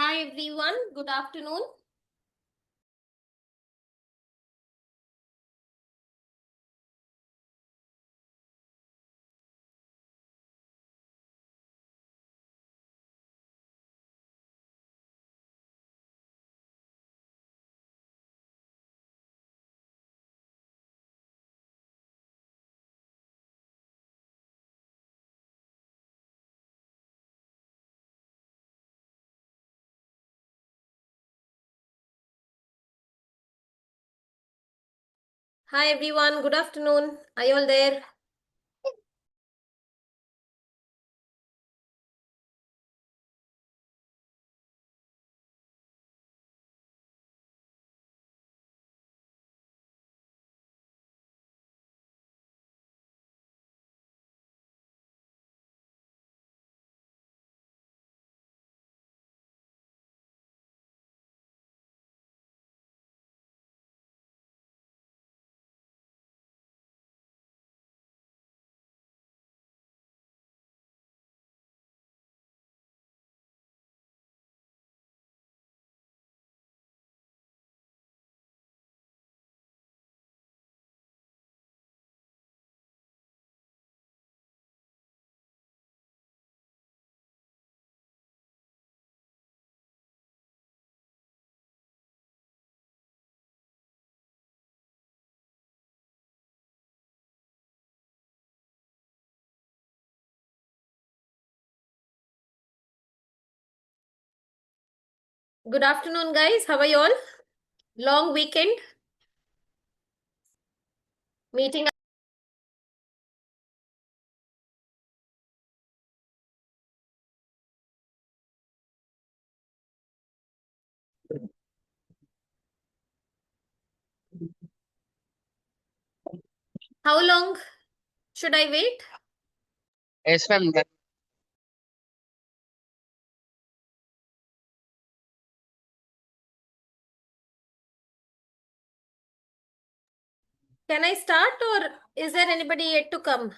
Hi everyone, good afternoon. Hi everyone, good afternoon. Are you all there? Good afternoon, guys. How are you all? Long weekend meeting. How long should I wait? Yes, ma'am. Can I start or is there anybody yet to come?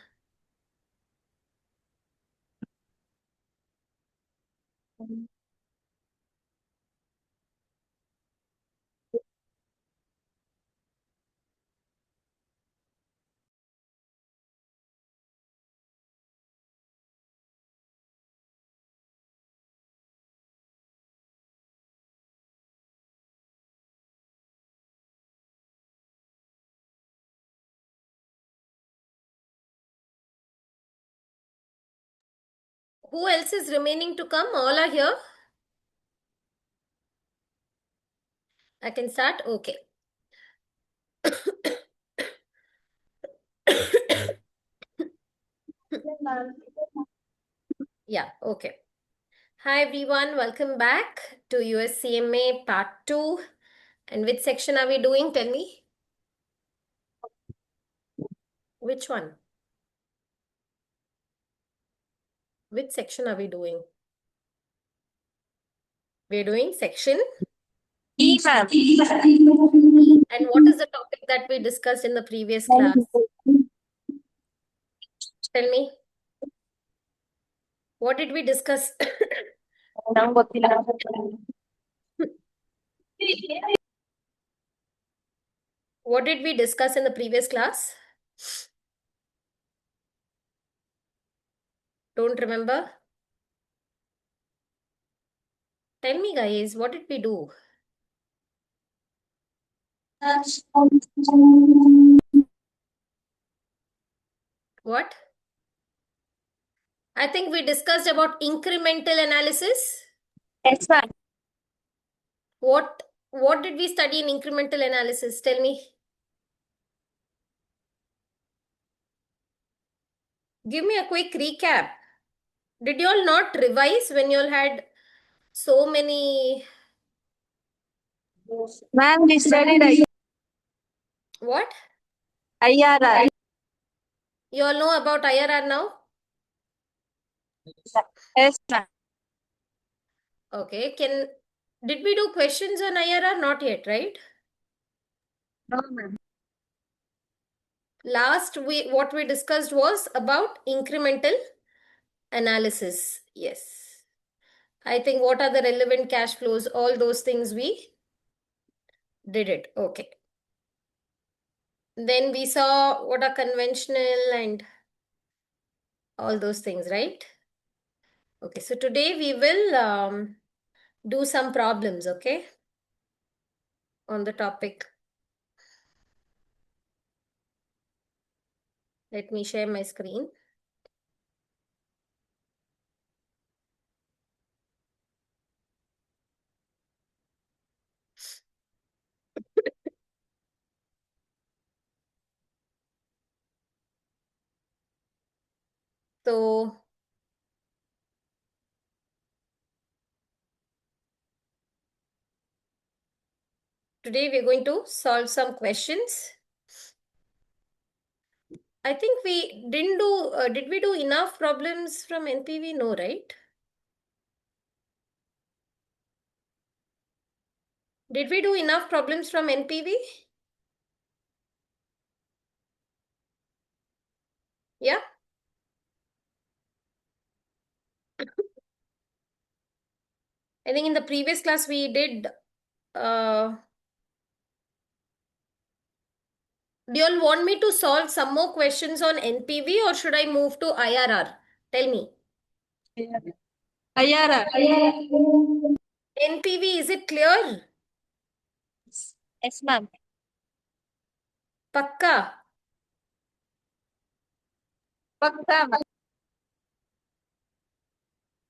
Who else is remaining to come? All are here. I can start. Okay. Yeah, okay. Hi everyone, welcome back to USCMA Part 2. And which section are we doing? Tell me. Which one? Which section are we doing? We're doing section E, ma'am. E. And what is the topic that we discussed in the previous class? Tell me. What did we discuss? ನಂಗ್ ಗೊತ್ತಿಲ್ಲ. What did we discuss in the previous class? Don't remember? Tell me, guys, what did we do? What? I think we discussed about incremental analysis. Yes, ma'am. What did we study in incremental analysis? Tell me. Give me a quick recap. Did you all not revise when you all had so many? Ma'am, we studied What? IRR. You all know about IRR now? Yes, ma'am. Okay. Did we do questions on IRR? Not yet, right? No, ma'am. What we discussed was about incremental analysis. Yes. I think what are the relevant cash flows? All those things we did it. Okay. Then we saw what are conventional and all those things, right? Okay, so today we will do some problems, okay, on the topic. Let me share my screen. So today we're going to solve some questions. I think we didn't do, did we do enough problems from NPV? No, right? Did we do enough problems from NPV? Yeah. I think in the previous class we did, do you all want me to solve some more questions on NPV or should I move to IRR? Tell me. IRR. NPV, is it clear? Yes, ma'am. Pakka. Pakka, ma'am.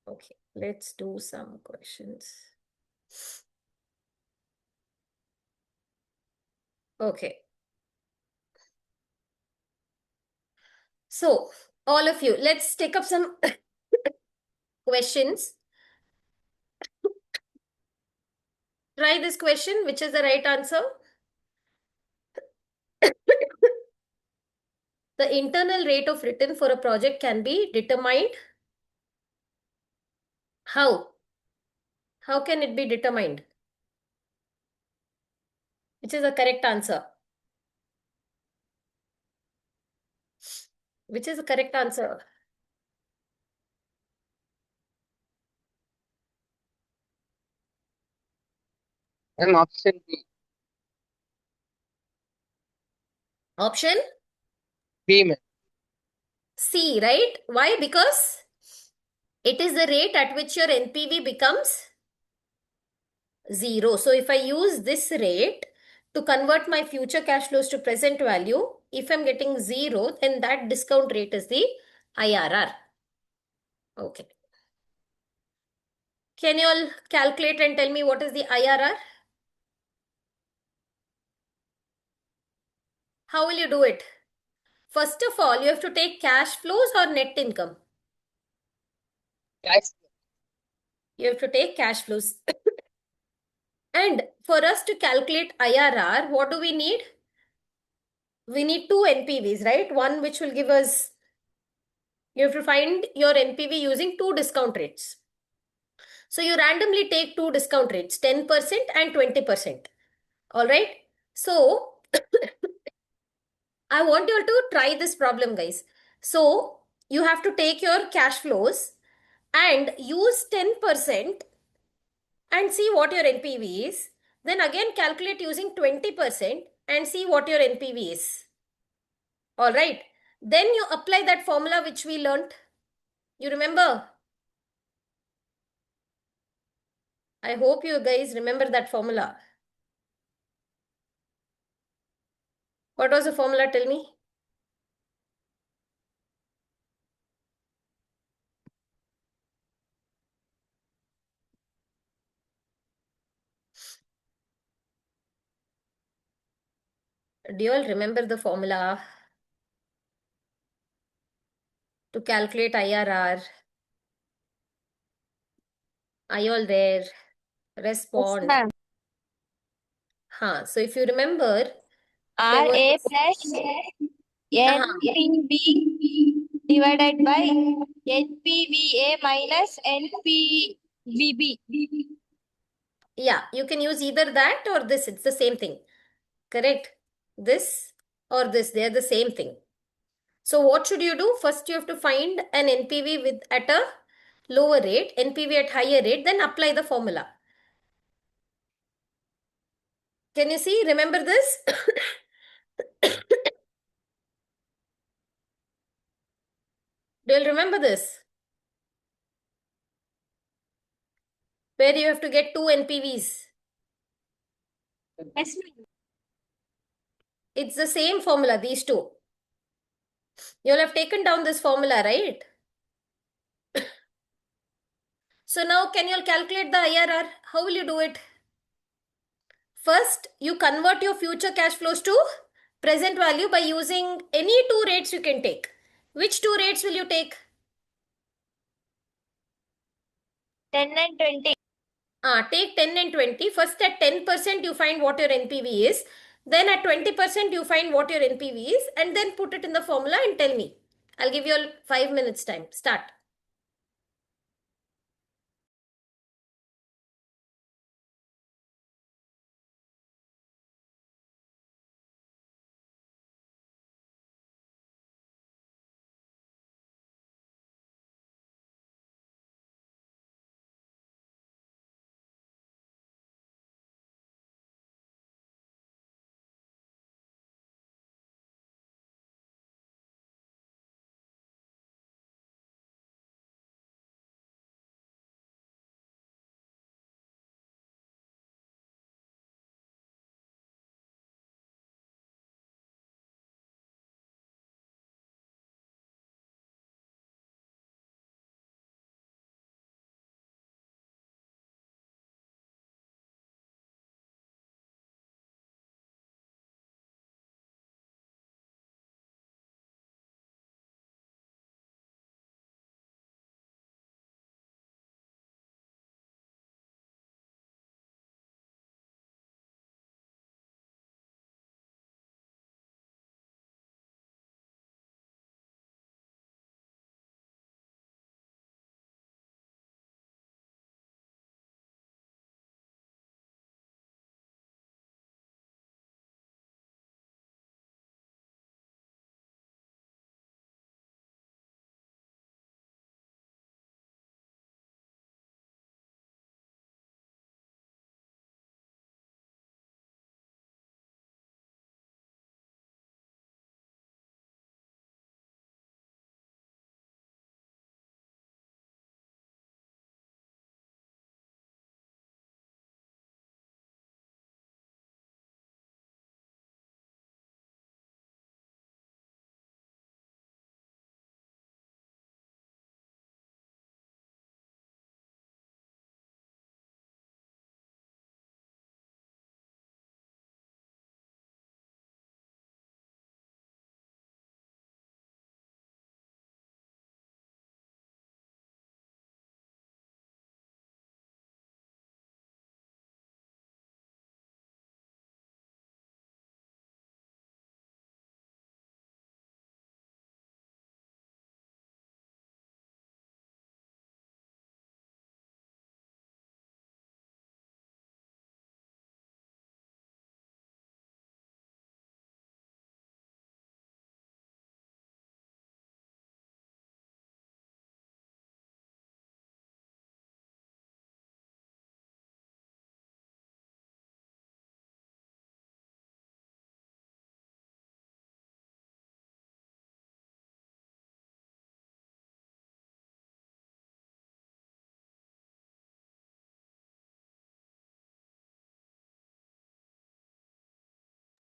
Okay, let's do some questions. Okay. So, all of you, let's take up some questions. Try this question, which is the right answer? The internal rate of return for a project can be determined. How? How can it be determined? Which is the correct answer? Which is the correct answer? And option B. Option B, ma'am. C, right? Why? Because it is the rate at which your NPV becomes 0. So if I use this rate to convert my future cash flows to present value, if I'm getting 0, then that discount rate is the IRR. Okay. Can you all calculate and tell me what is the IRR? How will you do it? First of all, you have to take cash flows or net income. Cash You have to take cash flows. And for us to calculate IRR, what do we need? We need two NPVs, right? One which will give us, you have to find your NPV using two discount rates. So you randomly take two discount rates, 10% and 20%. All right. So I want you all to try this problem, guys. So you have to take your cash flows and use 10% and see what your NPV is. Then again calculate using 20% and see what your NPV is. All right. Then you apply that formula which we learnt. You remember? I hope you guys remember that formula. What was the formula? Tell me. Do you all remember the formula to calculate IRR? Are you all there? Yes, Respond. ma'am. So if you remember, there was RA this. plus Huh. NPV divided by NPVA minus NPVB. Yeah, you can use either that or this. It's the same thing. Correct? This or this, they're the same thing. So what should you do? First, you have to find an NPV with at a lower rate, NPV at higher rate, then apply the formula. Can you see? Remember this? Do you remember this? Where you have to get two NPVs. Yes, ma'am. It's the same formula, these two. You'll have taken down this formula, right? So now can you all calculate the IRR? How will you do it? First, you convert your future cash flows to present value by using any two rates you can take. Which two rates will you take? 10 and 20. Take 10 and 20. First at 10% you find what your NPV is. Then at 20% you find what your NPV is and then put it in the formula and tell me. I'll give you all 5 minutes time. Start.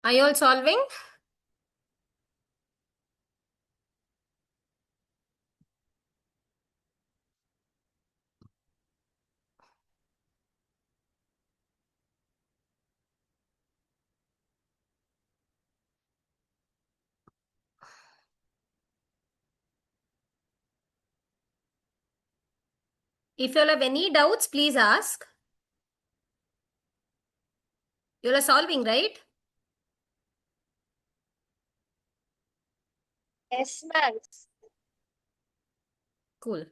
Are you all solving? If you all have any doubts, please ask. You all are solving, right? Yes, ma'am. Cool.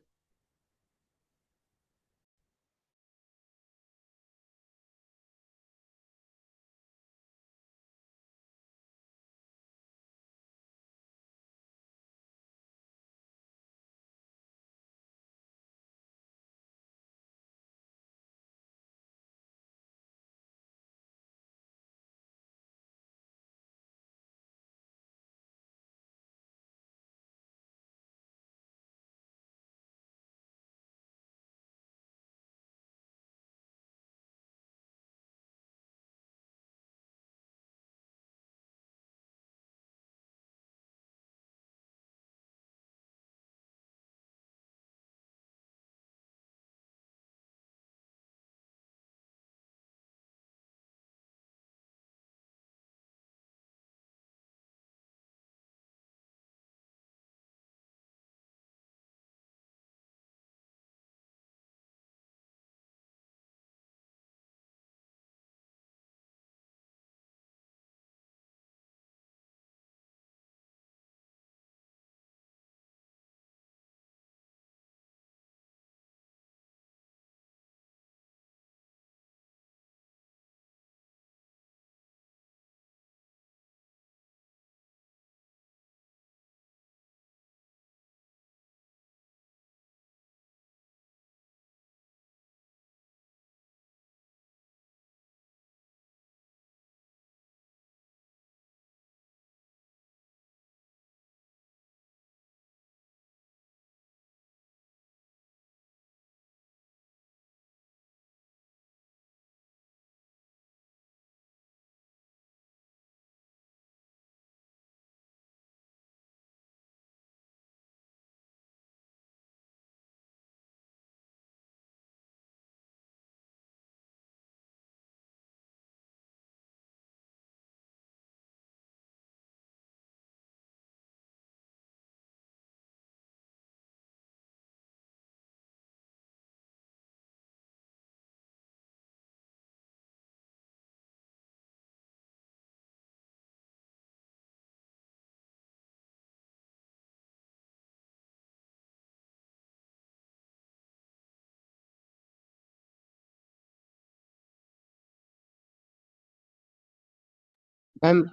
Ma'am,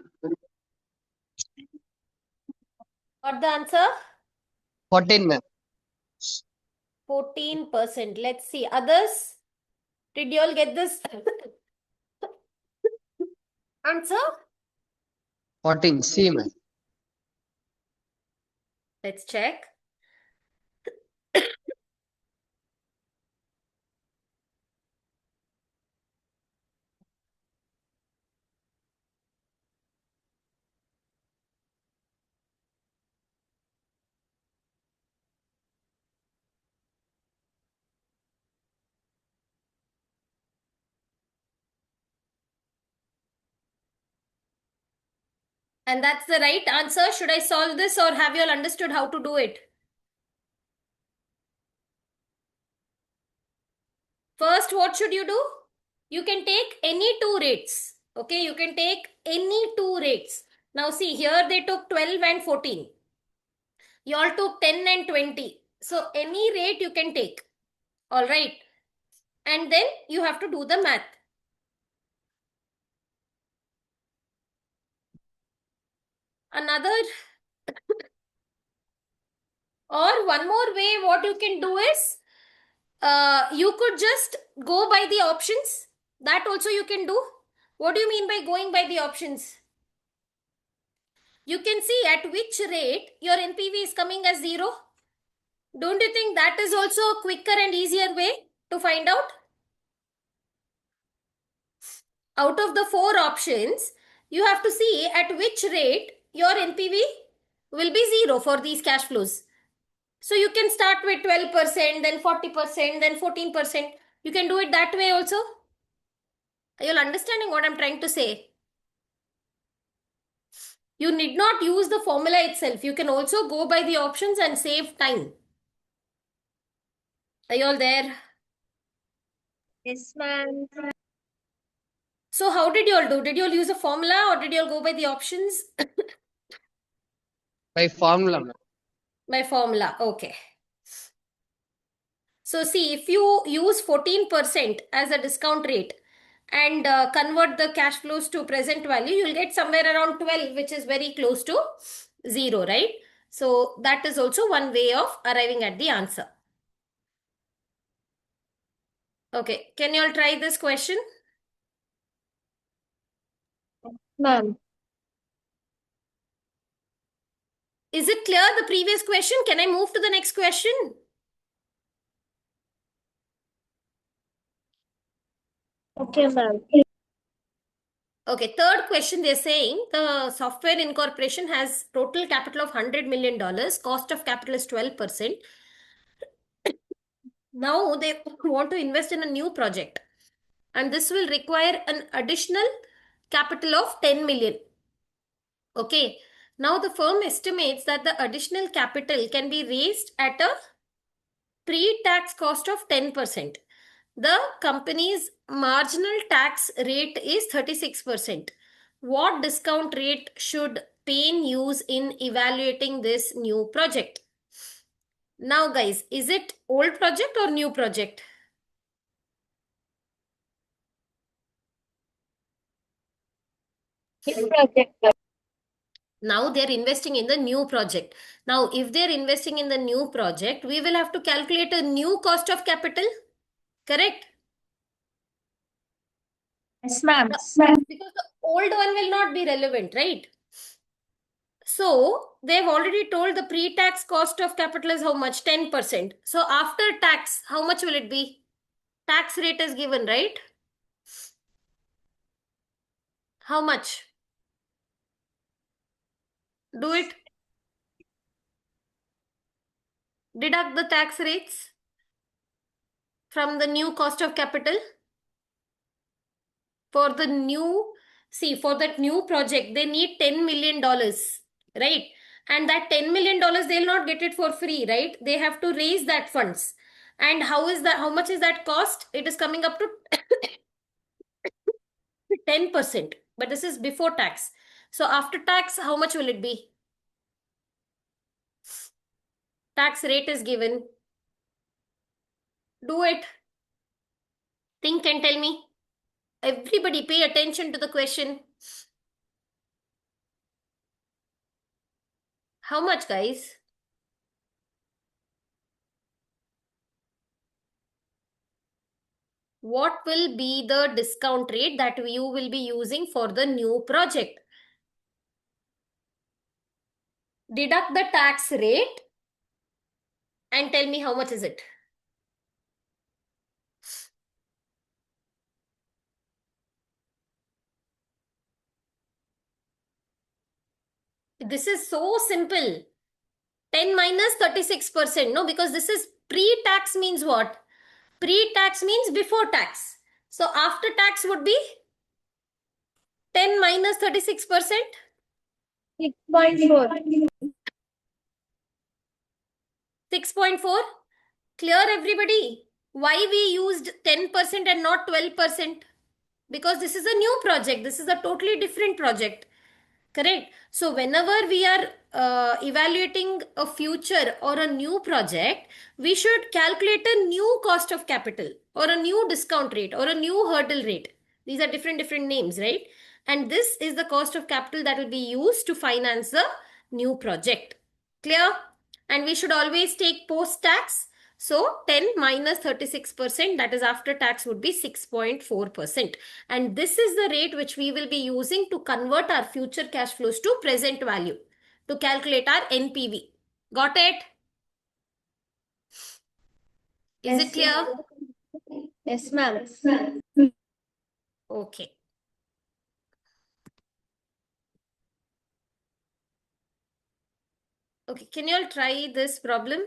What the answer? 14, ma'am. 14%. Let's see. Others? Did you all get this answer? 14, C, ma'am. Let's check. And that's the right answer. Should I solve this or have you all understood how to do it? First, what should you do? You can take any two rates. Okay, you can take any two rates. Now see, here they took 12 and 14. You all took 10 and 20. So any rate you can take. All right. And then you have to do the math. Another or one more way, what you can do is you could just go by the options. That also you can do. What do you mean by going by the options? You can see at which rate your NPV is coming as 0. Don't you think that is also a quicker and easier way to find out? Out of the 4 options, you have to see at which rate your NPV will be 0 for these cash flows. So you can start with 12%, then 40%, then 14%. You can do it that way also. Are you all understanding what I'm trying to say? You need not use the formula itself. You can also go by the options and save time. Are you all there? Yes, ma'am. So how did you all do? Did you all use a formula or did you all go by the options? By formula, ma'am. By formula, okay. So see, if you use 14% as a discount rate and convert the cash flows to present value, you'll get somewhere around 12, which is very close to 0, right? So that is also one way of arriving at the answer. Okay, can you all try this question? Ma'am. Is it clear, the previous question? Can I move to the next question? Okay, ma'am. Okay, third question, they're saying the software incorporation has total capital of $100 million, cost of capital is 12%. Now they want to invest in a new project and this will require an additional capital of 10 million. Okay, now the firm estimates that the additional capital can be raised at a pre-tax cost of 10%. The company's marginal tax rate is 36%. What discount rate should Payne use in evaluating this new project? Now guys, is it old project or new project? New project. Now they're investing in the new project. Now, if they're investing in the new project, we will have to calculate a new cost of capital, correct? Yes, ma'am. Because the old one will not be relevant, right? So, they've already told the pre-tax cost of capital is how much? 10%. So, after tax, how much will it be? Tax rate is given, right? How much? Do it. Deduct the tax rates from the new cost of capital. For the new, see, for that new project, they need $10 million, right? And that $10 million, they'll not get it for free, right? They have to raise that funds. And how is that? How much is that cost? It is coming up to 10%. But this is before tax. So after tax, how much will it be? Tax rate is given. Do it. Think and tell me. Everybody pay attention to the question. How much, guys? What will be the discount rate that you will be using for the new project? Deduct the tax rate and tell me how much is it. This is so simple. 10 minus 36%. No, because this is pre-tax means what? Pre-tax means before tax. So after tax would be 10 minus 36%. 6.4. 6.4. Clear, everybody? Why we used 10% and not 12%? Because this is a new project. This is a totally different project. Correct. So whenever we are evaluating a future or a new project, we should calculate a new cost of capital or a new discount rate or a new hurdle rate. These are different names, right? And this is the cost of capital that will be used to finance the new project. Clear? And we should always take post-tax. So 10 minus 36%, that is after tax, would be 6.4%. And this is the rate which we will be using to convert our future cash flows to present value to calculate our NPV. Got it? Is it clear? Yes, ma'am. Okay. Okay, can you all try this problem?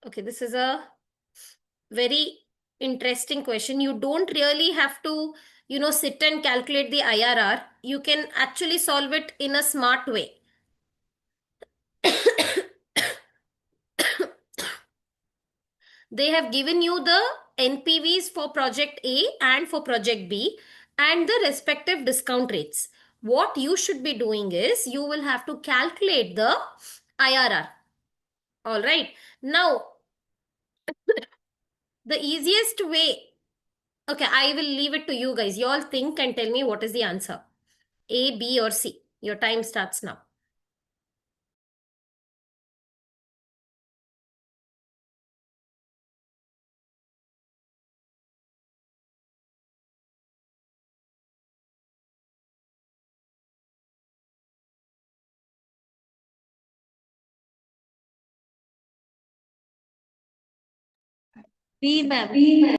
Okay, this is a very interesting question. You don't really have to, sit and calculate the IRR. You can actually solve it in a smart way. They have given you the NPVs for project A and for project B and the respective discount rates. What you should be doing is you will have to calculate the IRR. All right. Now, the easiest way, okay, I will leave it to you guys. You all think and tell me what is the answer. A, B, or C. Your time starts now. B, ma'am.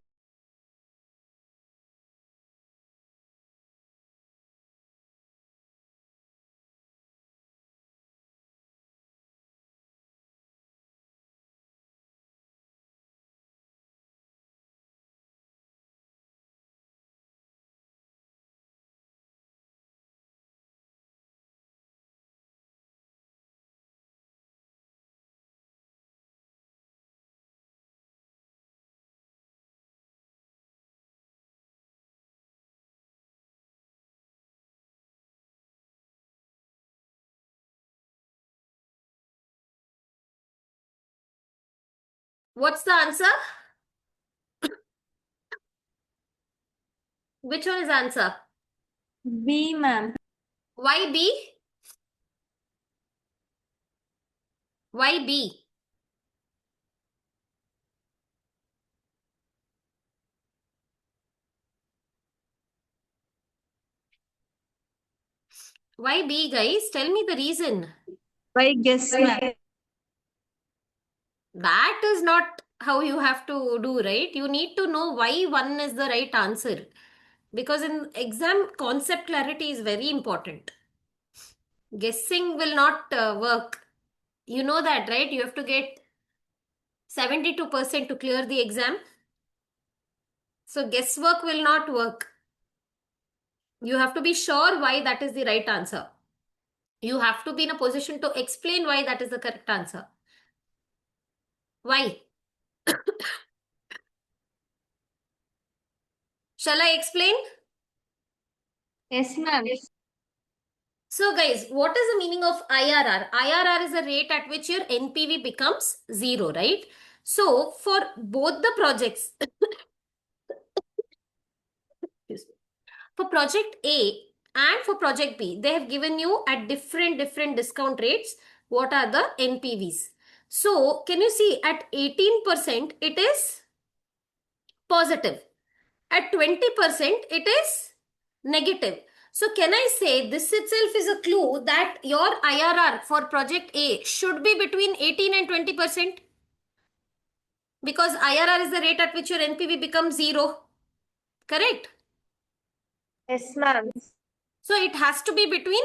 What's the answer? Which one is answer? B, ma'am. Why B? Why B? Why B, guys? Tell me the reason. Why guess, ma'am? That is not how you have to do, right? You need to know why one is the right answer. Because in exam, concept clarity is very important. Guessing will not work. You know that, right? You have to get 72% to clear the exam. So guesswork will not work. You have to be sure why that is the right answer. You have to be in a position to explain why that is the correct answer. Why? Shall I explain? Yes, ma'am. So guys, what is the meaning of IRR? IRR is the rate at which your NPV becomes zero, right? So for both the projects, For project A and for project B, they have given you at different discount rates what are the NPVs. So can you see at 18% it is positive. At 20% it is negative. So can I say this itself is a clue that your IRR for project A should be between 18 and 20%? Because IRR is the rate at which your NPV becomes zero. Correct? Yes, ma'am. So it has to be between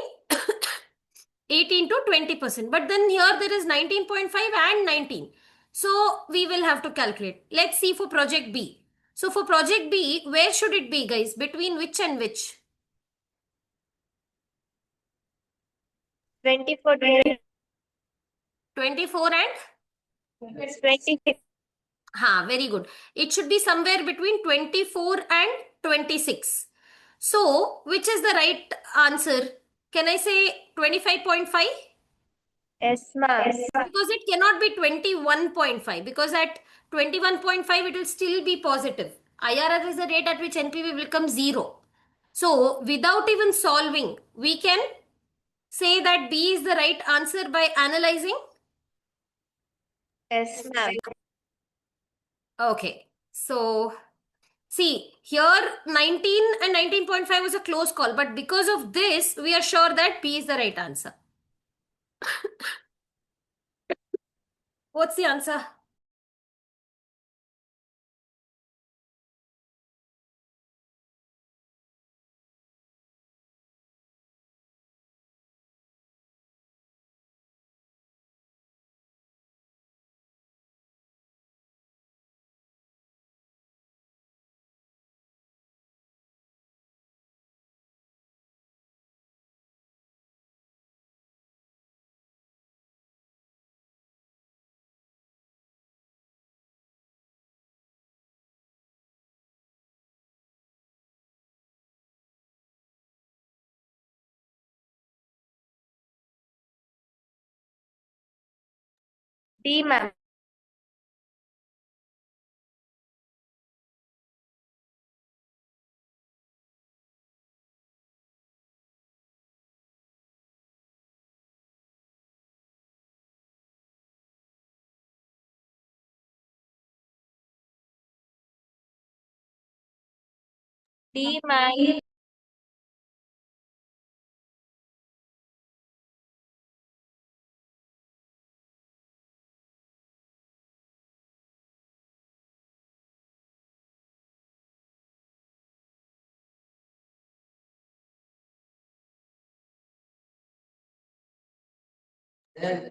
18 to 20%. But then here there is 19.5 and 19. So we will have to calculate. Let's see for project B. So for project B, where should it be, guys? Between which and which? 24, 24 and? 26. Very good. It should be somewhere between 24 and 26. So, which is the right answer? Can I say 25.5? Yes, ma'am. Because it cannot be 21.5 because at 21.5 it will still be positive. IRR is the rate at which NPV will become zero. So, without even solving, we can say that B is the right answer by analyzing. Yes, ma'am. Okay. So, see, here 19 and 19.5 was a close call, but because of this, we are sure that B is the right answer. What's the answer? D, ma'am. D, ma'am.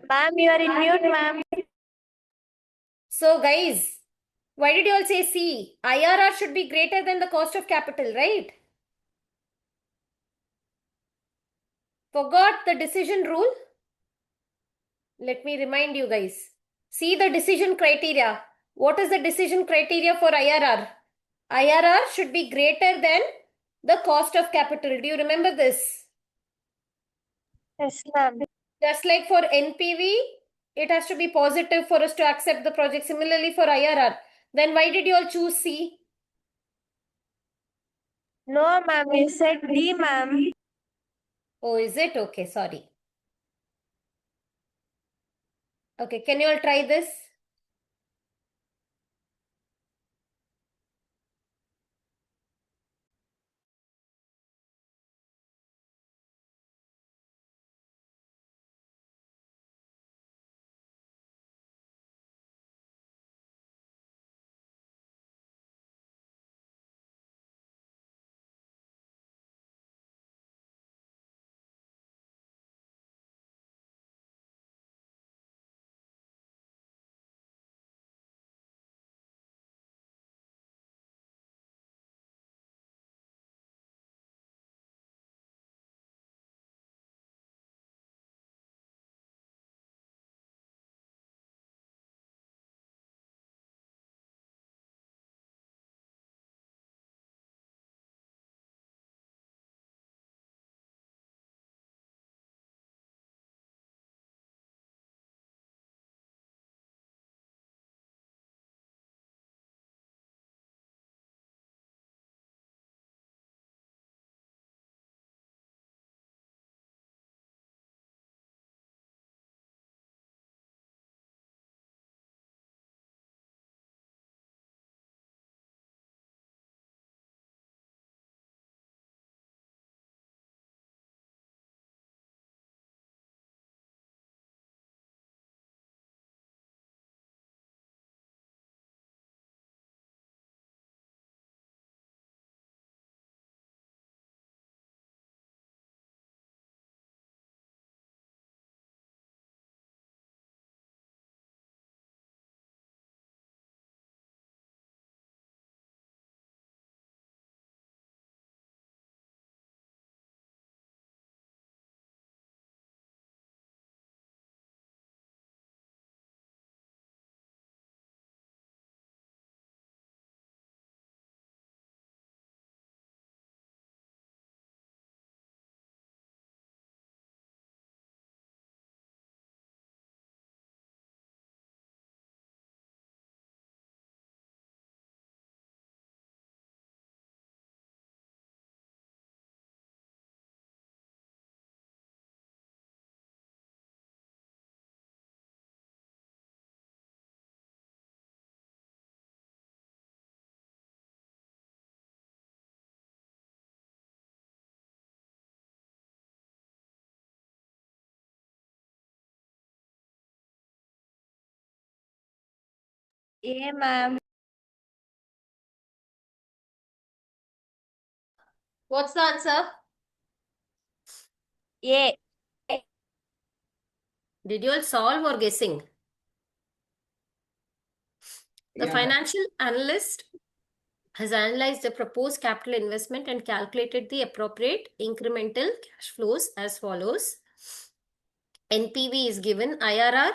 Ma'am, you are in mute, ma'am. So, guys, why did you all say C? IRR should be greater than the cost of capital, right? Forgot the decision rule? Let me remind you guys. See the decision criteria. What is the decision criteria for IRR? IRR should be greater than the cost of capital. Do you remember this? Yes, ma'am. Just like for NPV, it has to be positive for us to accept the project. Similarly for IRR. Then why did you all choose C? No, ma'am. You said D, ma'am. Oh, is it? Okay, sorry. Okay, can you all try this? A, ma'am. What's the answer? A. Did you all solve or guessing? The financial analyst has analyzed the proposed capital investment and calculated the appropriate incremental cash flows as follows. NPV is given, IRR.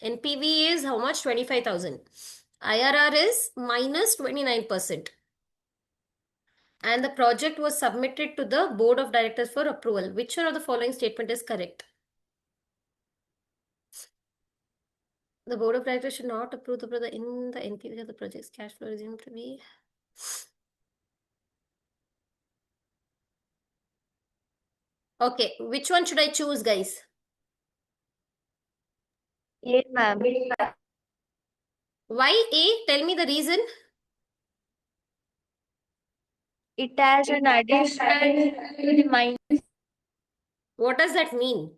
NPV is how much? 25,000. IRR is minus 29%. And the project was submitted to the board of directors for approval. Which one of the following statement is correct? The board of directors should not approve the project in the NPV of the project's cash flow resumed to be. Okay, which one should I choose, guys? A, ma'am. Why A? Tell me the reason. It has an additional to the minus What does that mean?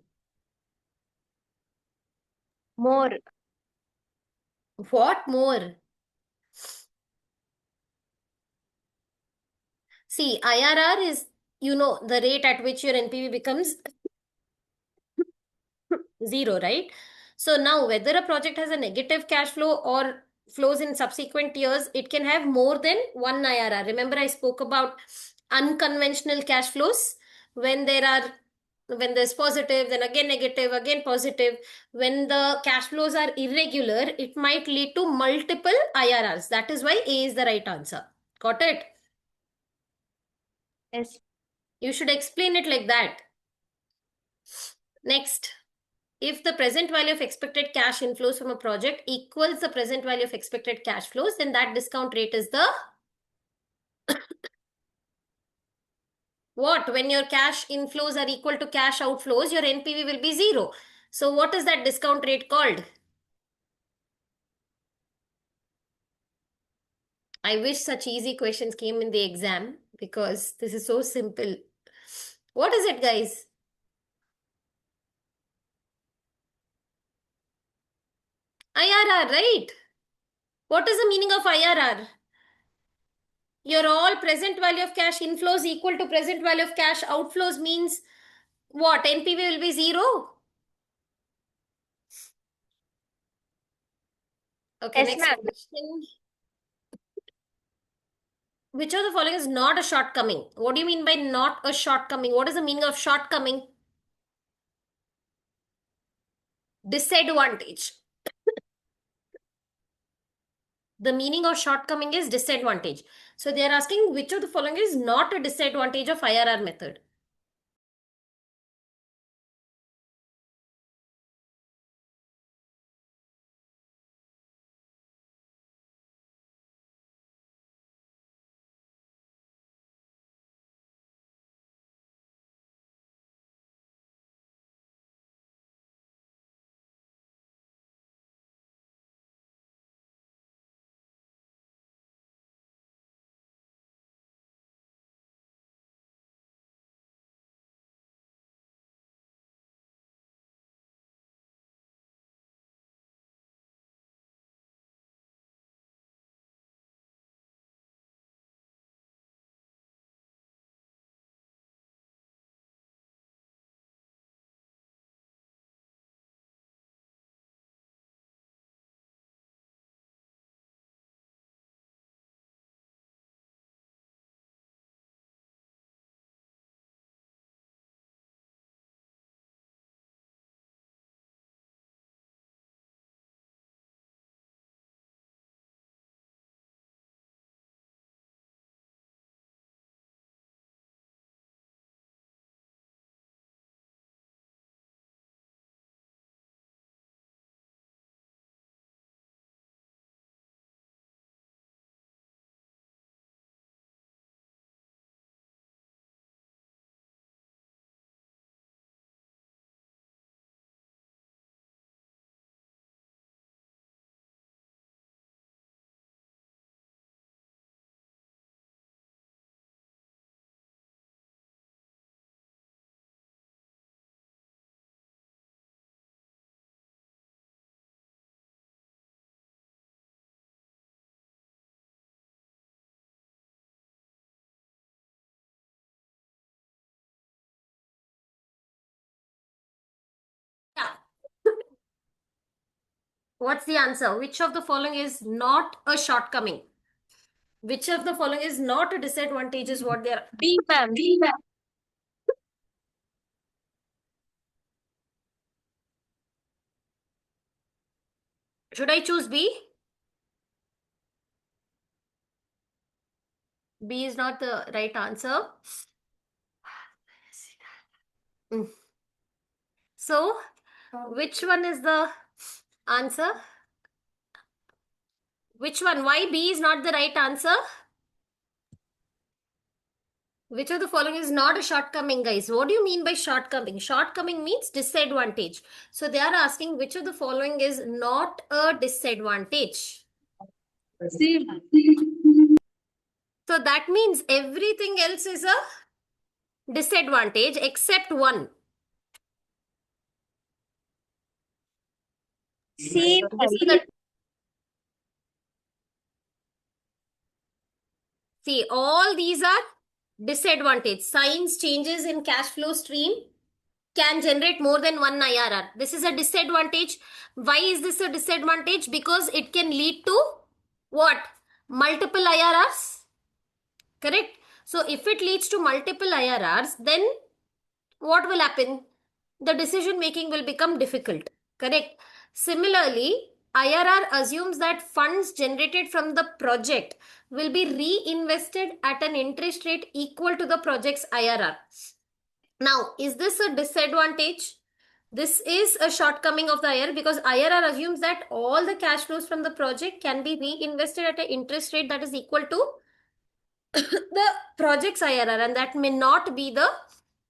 more. What more? See, IRR is, the rate at which your NPV becomes zero, right? So now whether a project has a negative cash flow or flows in subsequent years, it can have more than one IRR. Remember, I spoke about unconventional cash flows when there's positive, then again negative, again positive. When the cash flows are irregular, it might lead to multiple IRRs. That is why A is the right answer. Got it? Yes. You should explain it like that. Next. If the present value of expected cash inflows from a project equals the present value of expected cash flows, then that discount rate is the what? When your cash inflows are equal to cash outflows, your NPV will be zero. So what is that discount rate called? I wish such easy questions came in the exam because this is so simple. What is it, guys? IRR, right? What is the meaning of IRR? Your all present value of cash inflows equal to present value of cash outflows means what? NPV will be zero. Okay, Yes, next ma'am. question. Which of the following is not a shortcoming? What do you mean by not a shortcoming? What is the meaning of shortcoming? Disadvantage. The meaning of shortcoming is disadvantage. So they are asking which of the following is not a disadvantage of IRR method. What's the answer? Which of the following is not a shortcoming? Which of the following is not a disadvantage is what they are. B, ma'am. B, ma'am. Should I choose B? B is not the right answer. Mm. So, which one is the answer? Which one? Why B is not the right answer? Which of the following is not a shortcoming, guys? What do you mean by shortcoming? Shortcoming means disadvantage. So they are asking which of the following is not a disadvantage. C. So that means everything else is a disadvantage except one. C. This is the See, all these are disadvantage. Signs changes in cash flow stream can generate more than one IRR. This is a disadvantage. Why is this a disadvantage? Because it can lead to what? Multiple IRRs. Correct? So if it leads to multiple IRRs, then what will happen? The decision making will become difficult. Correct? Similarly, IRR assumes that funds generated from the project will be reinvested at an interest rate equal to the project's IRR. Now, is this a disadvantage? This is a shortcoming of the IRR because IRR assumes that all the cash flows from the project can be reinvested at an interest rate that is equal to the project's IRR, and that may not be the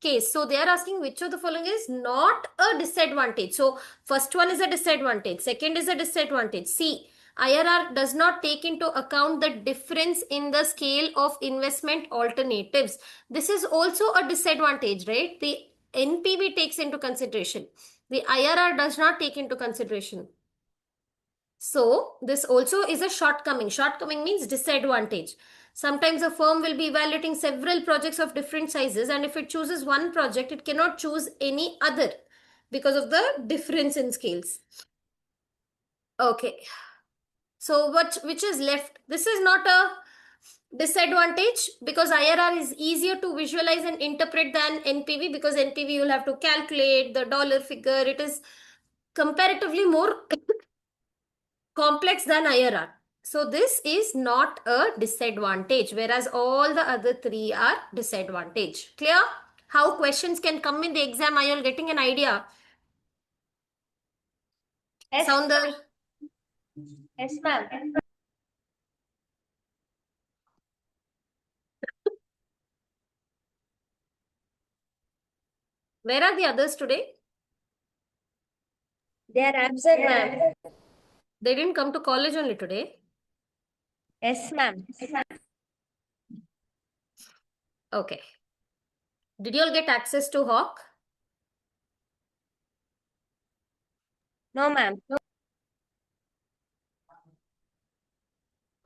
case. So they are asking which of the following is not a disadvantage. So first one is a disadvantage. Second is a disadvantage. C. IRR does not take into account the difference in the scale of investment alternatives. This is also a disadvantage, right? The NPV takes into consideration. The IRR does not take into consideration. So this also is a shortcoming. Shortcoming means disadvantage. Sometimes a firm will be evaluating several projects of different sizes, and if it chooses one project, it cannot choose any other because of the difference in scales. Okay. So which is left? This is not a disadvantage because IRR is easier to visualize and interpret than NPV, because NPV you'll have to calculate the dollar figure. It is comparatively more complex than IRR. So this is not a disadvantage, whereas all the other three are disadvantage. Clear? How questions can come in the exam? Are you all getting an idea? Yes. Sounder, Yes, ma'am. where are the others today? They are absent, ma'am. They didn't come to college only today. Yes, ma'am. Okay. Did you all get access to Hawk? No, ma'am.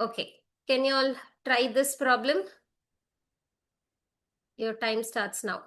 Okay. Can you all try this problem? Your time starts now.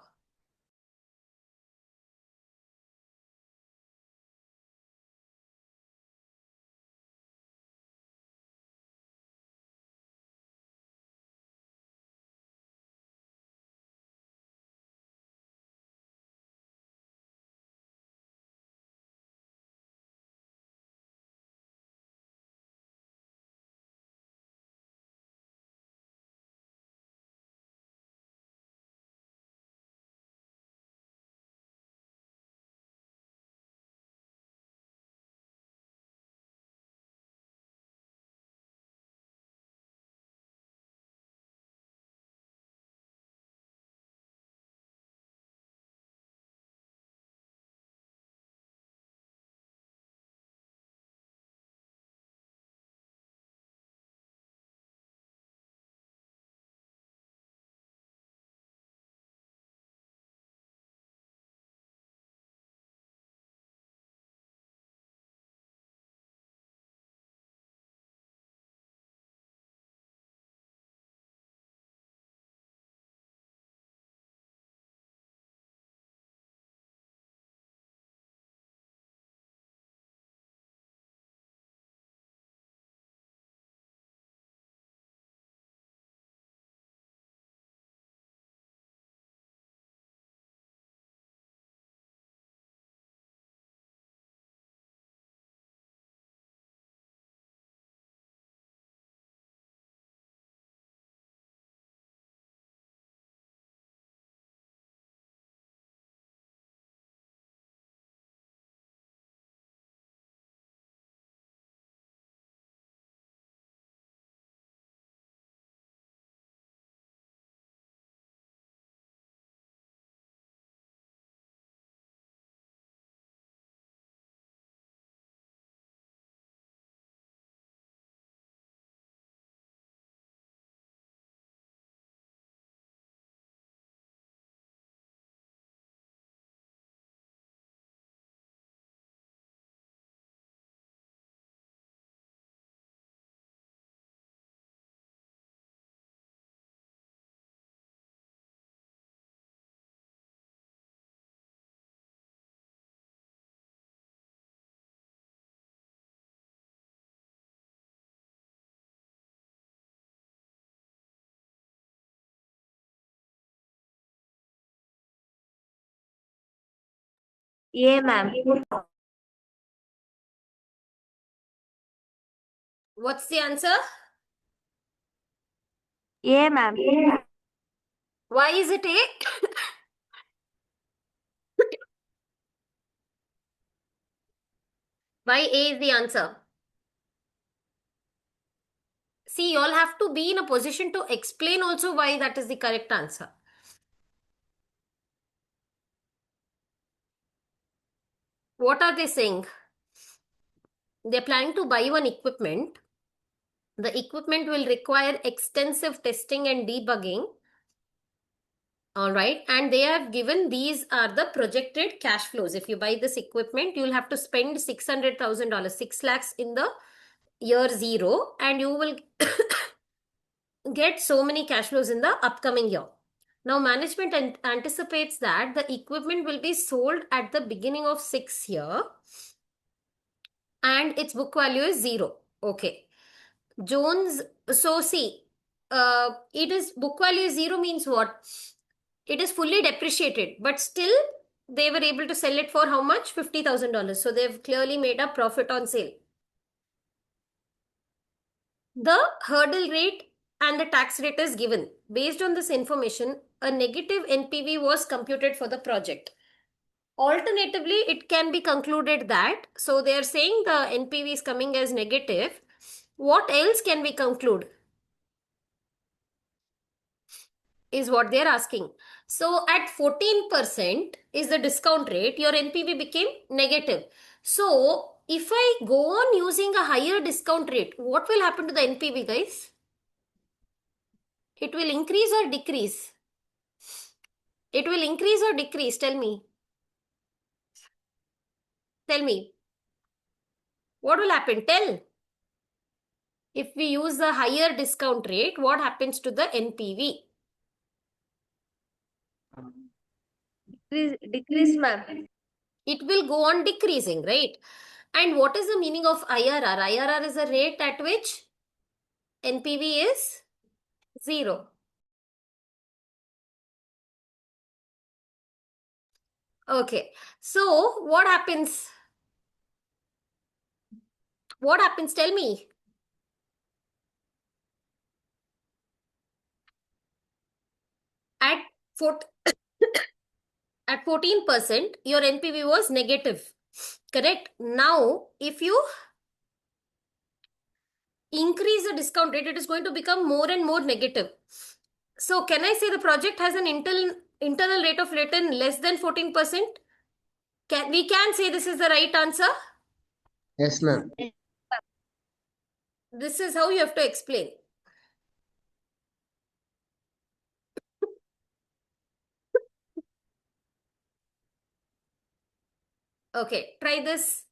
A, ma'am. What's the answer? A, ma'am. Why is it A? Why A is the answer? See, you all have to be in a position to explain also why that is the correct answer. What are they saying? They're planning to buy one equipment. The equipment will require extensive testing and debugging. All right. And they have given these are the projected cash flows. If you buy this equipment, you'll have to spend $600,000, 6 lakhs in the year 0, and you will get so many cash flows in the upcoming year. Now, management anticipates that the equipment will be sold at the beginning of 6th year and its book value is 0. Okay. Jones, so see, it is book value is 0 means what? It is fully depreciated, but still they were able to sell it for how much? $50,000. So they've clearly made a profit on sale. The hurdle rate and the tax rate is given. Based on this information, a negative NPV was computed for the project. Alternatively, it can be concluded that, so they are saying the NPV is coming as negative. What else can we conclude? Is what they're asking. So at 14% is the discount rate, your NPV became negative. So if I go on using a higher discount rate, what will happen to the NPV, guys? It will increase or decrease? It will increase or decrease? Tell me. Tell me. What will happen? Tell. If we use the higher discount rate, what happens to the NPV? Decrease, ma'am. It will go on decreasing, right? And what is the meaning of IRR? IRR is a rate at which NPV is 0. Okay. So what happens? What happens? Tell me. At at 14%, your NPV was negative. Correct? Now, if you increase the discount rate, it is going to become more and more negative. So can I say the project has an internal rate of return less than 14%? We can say this is the right answer. Yes, ma'am. This is how you have to explain. Okay, try this.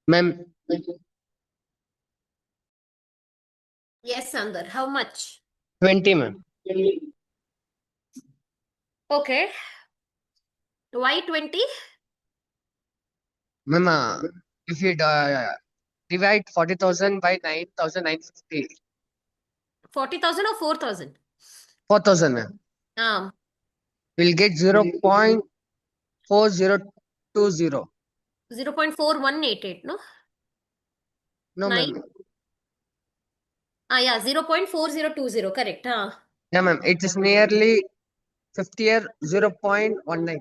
Ma'am, Yes, Sandar. How much? 20, ma'am. Okay. Why 20? Ma'am, if you divide 40,000 by 9,950, 40,000 or 4,000? 4,000, ma'am, Um, we'll get 0.4020. 0.4188, no? No, 9? ma'am. Yeah, 0.4020, correct. Yeah, ma'am. It is nearly 50 year 0.19.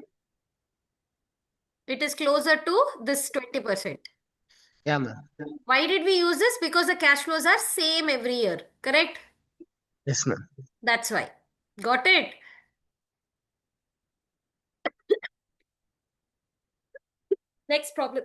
It is closer to this 20%. Yeah, ma'am. Why did we use this? Because the cash flows are same every year, correct? Yes, ma'am. That's why. Got it? Next problem.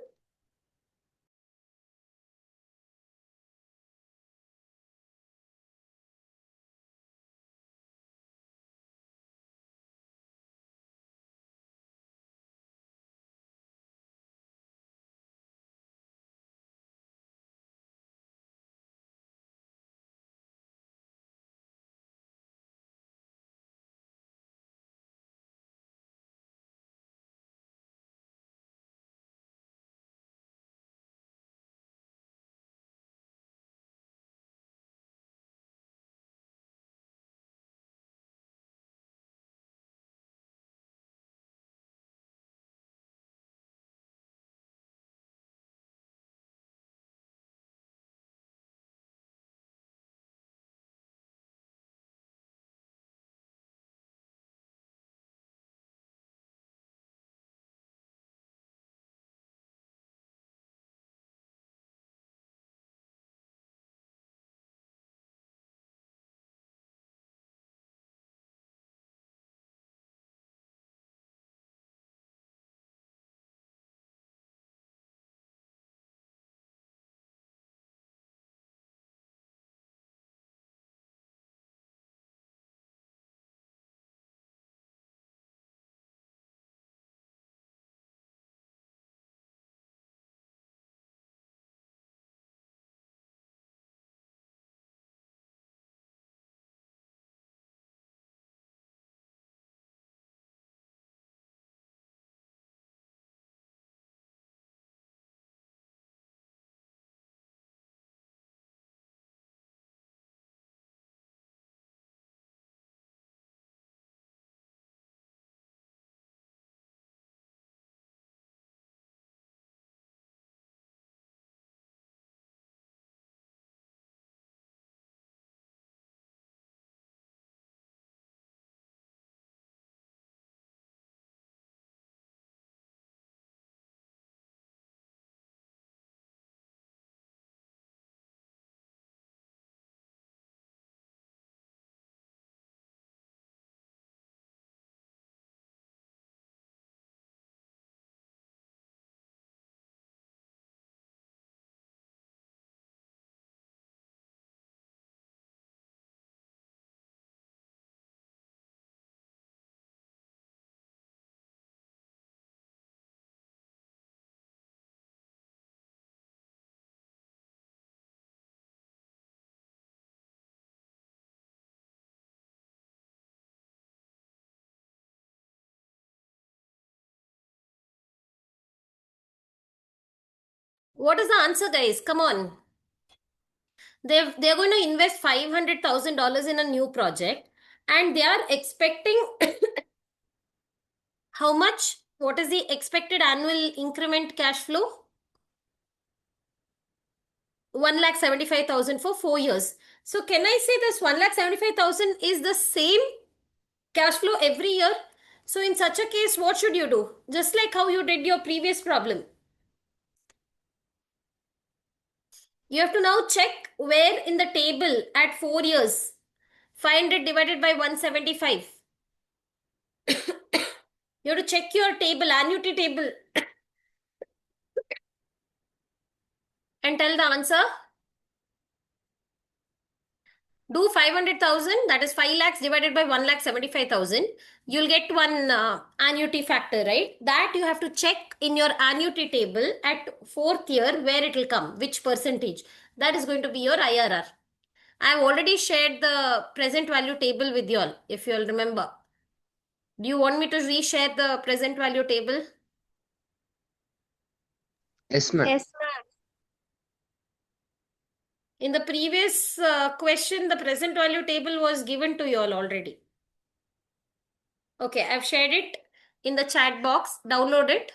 What is the answer, guys? Come on. They're going to invest $500,000 in a new project and they are expecting how much? What is the expected annual increment cash flow? 1,75,000 for 4 years. So can I say this 1,75,000 is the same cash flow every year? So in such a case, what should you do? Just like how you did your previous problem. You have to now check where in the table at 4 years, 500 divided by 175. You have to check your table, annuity table, and tell the answer. Do 500,000, that is 5 lakhs divided by 1,75,000. You'll get one annuity factor, right? That you have to check in your annuity table at fourth year where it will come, which percentage. That is going to be your IRR. I have already shared the present value table with you all, if you all remember. Do you want me to reshare the present value table? Yes, ma'am. Yes, ma'am. In the previous question, the present value table was given to you all already. Okay, I've shared it in the chat box. Download it.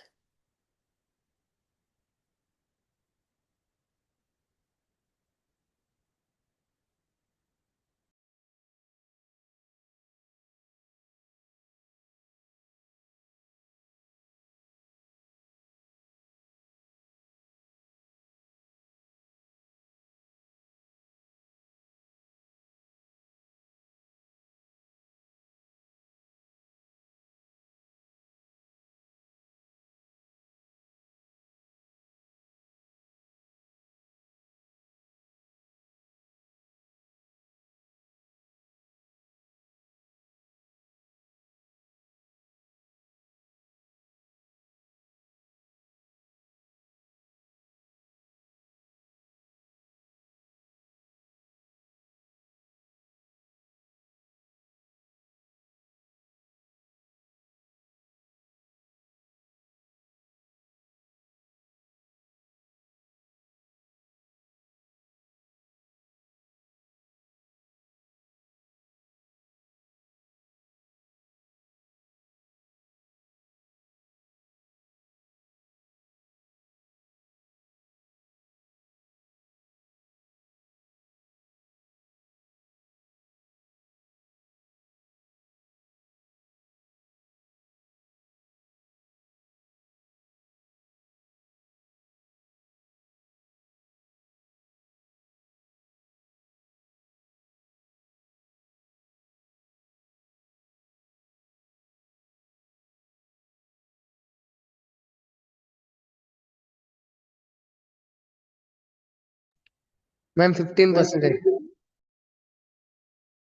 Ma'am, 15%.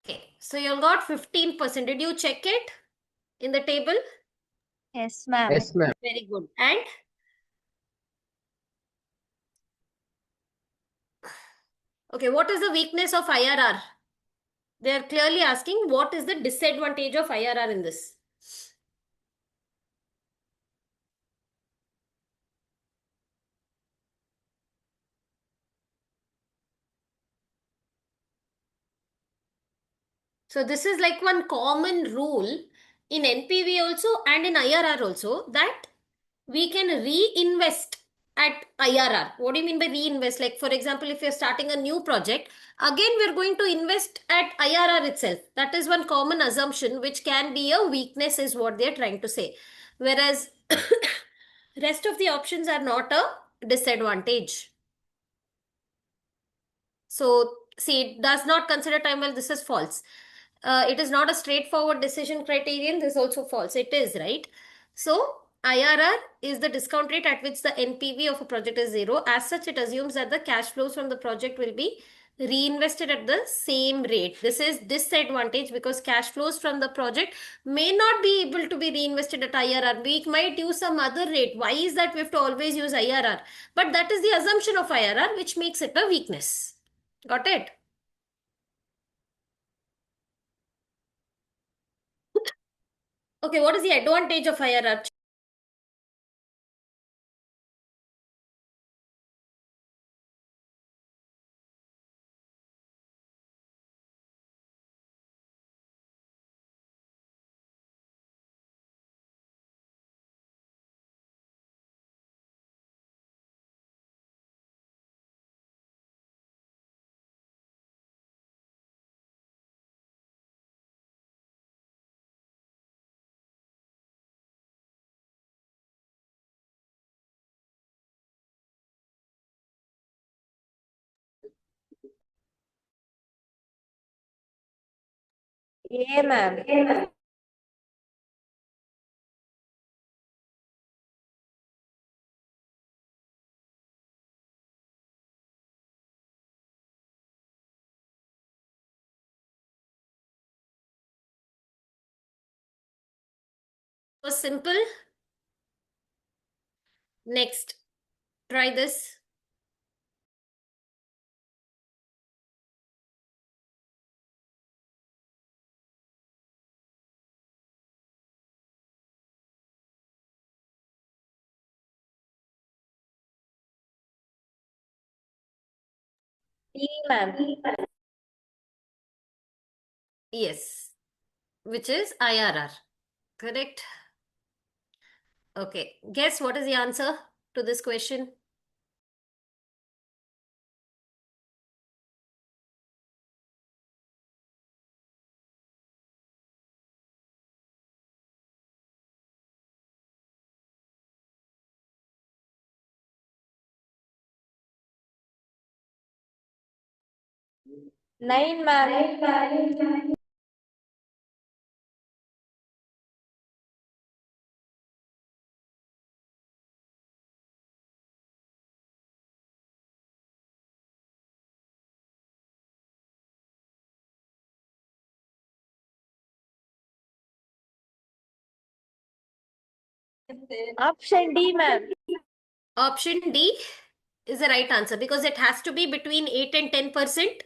Okay, so you got 15%. Did you check it in the table? Yes, ma'am. Yes, ma'am. Very good. And okay, what is the weakness of IRR? They are clearly asking what is the disadvantage of IRR in this. So this is like one common rule in NPV also and in IRR also, that we can reinvest at IRR. What do you mean by reinvest? Like for example, if you're starting a new project, again we're going to invest at IRR itself. That is one common assumption which can be a weakness is what they're trying to say. Whereas rest of the options are not a disadvantage. So, see, it does not consider time well. This is false. It is not a straightforward decision criterion. This is also false. It is, right? So, IRR is the discount rate at which the NPV of a project is zero. As such, it assumes that the cash flows from the project will be reinvested at the same rate. This is disadvantage because cash flows from the project may not be able to be reinvested at IRR. We might use some other rate. Why is that we have to always use IRR? But that is the assumption of IRR, which makes it a weakness. Got it? Okay, what is the advantage of IRR? Yeah, ma'am. So simple. Next, try this. D, ma'am. Yes, which is IRR. Correct. Okay. Guess what is the answer to this question? Nine, ma'am. Option D, ma'am. Option D is the right answer because it has to be between 8 and 10%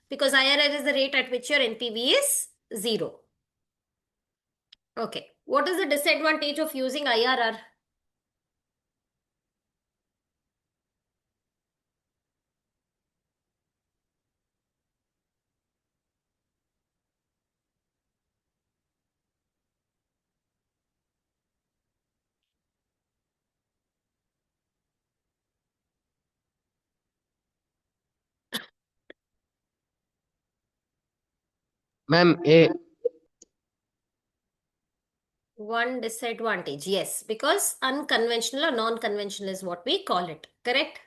because IRR is the rate at which your NPV is 0. Okay. What is the disadvantage of using IRR? Ma'am, A. One disadvantage, yes, because unconventional or non-conventional is what we call it. Correct?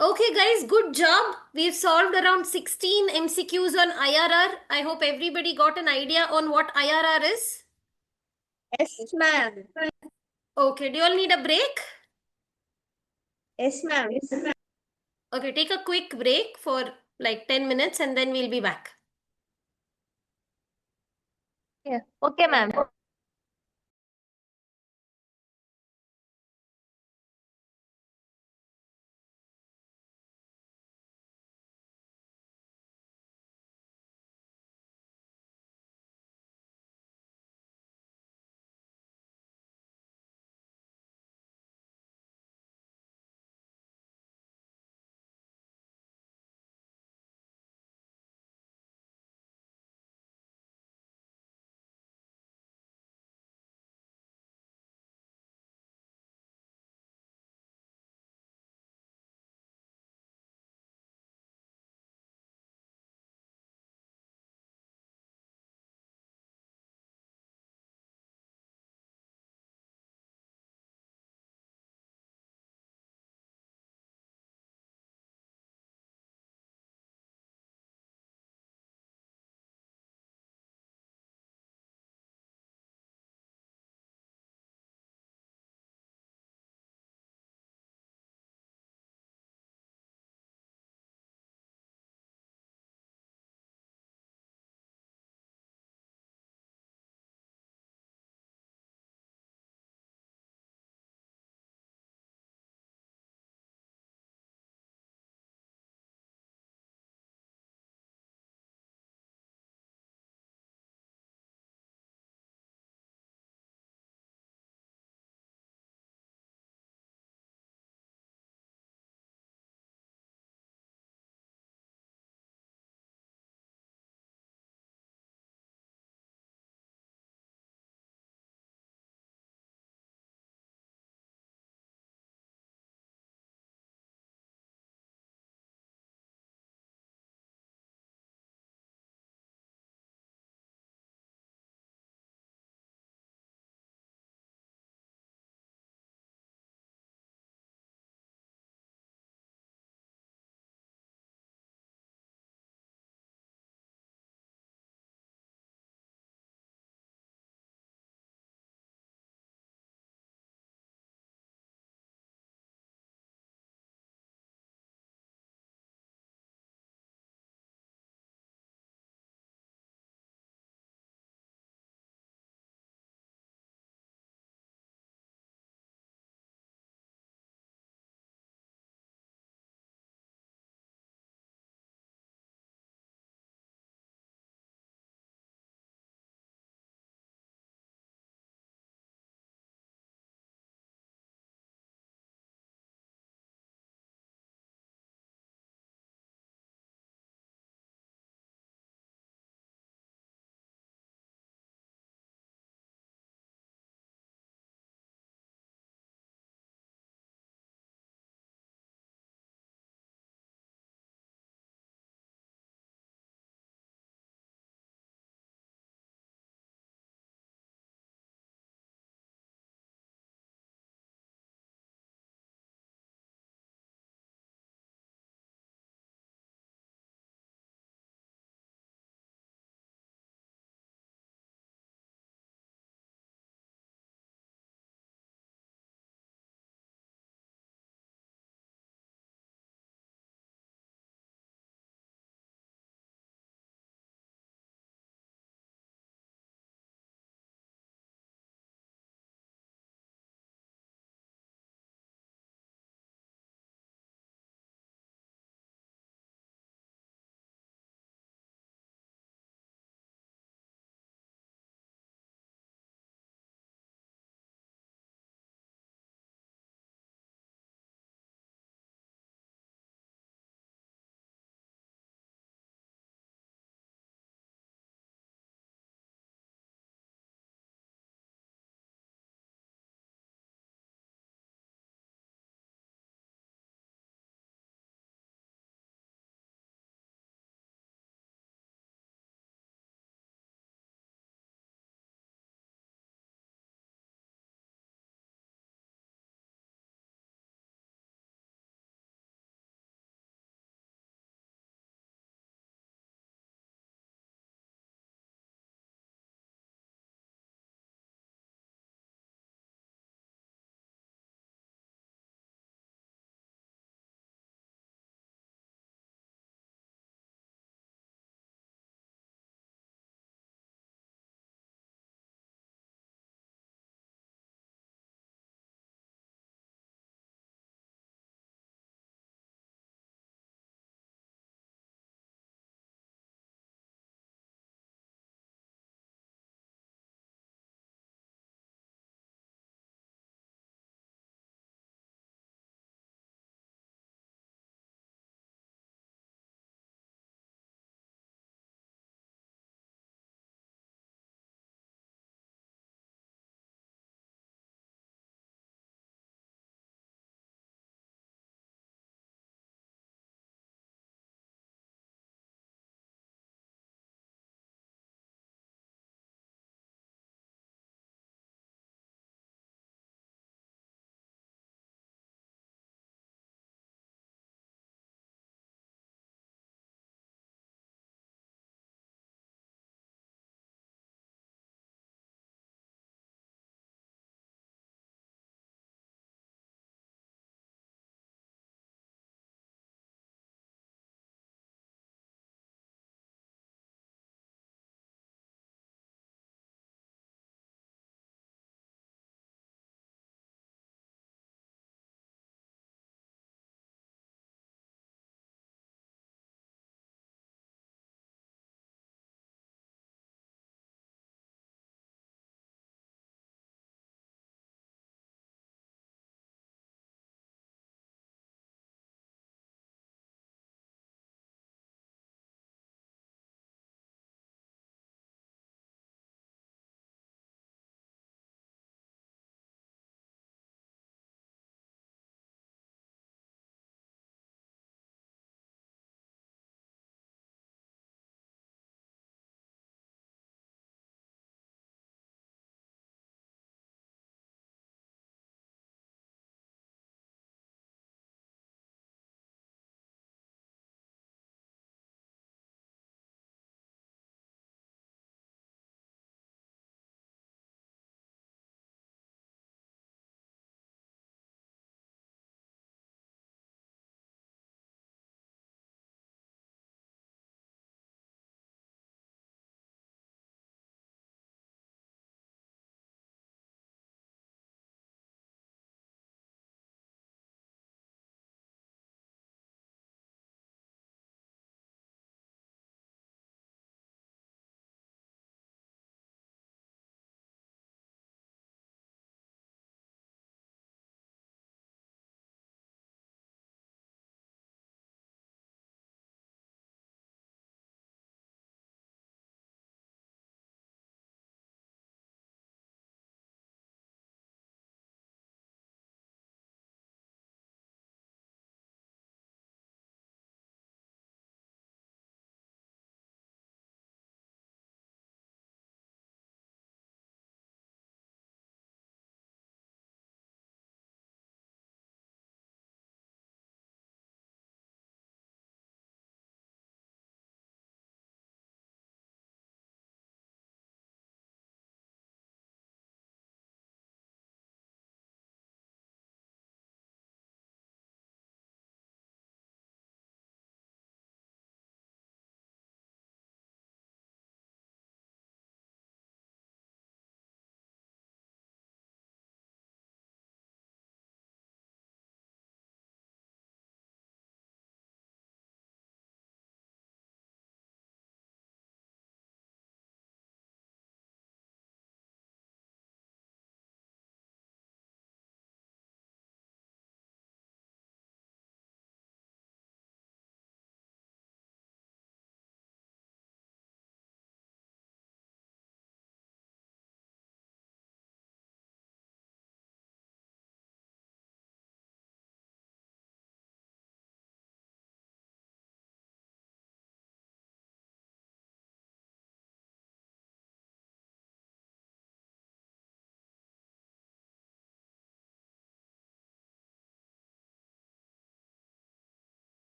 Okay, guys, good job. We've solved around 16 MCQs on IRR. I hope everybody got an idea on what IRR is. Yes, ma'am. Okay, do you all need a break? Yes, ma'am. Okay, take a quick break for like 10 minutes and then we'll be back. Yeah. Okay, ma'am.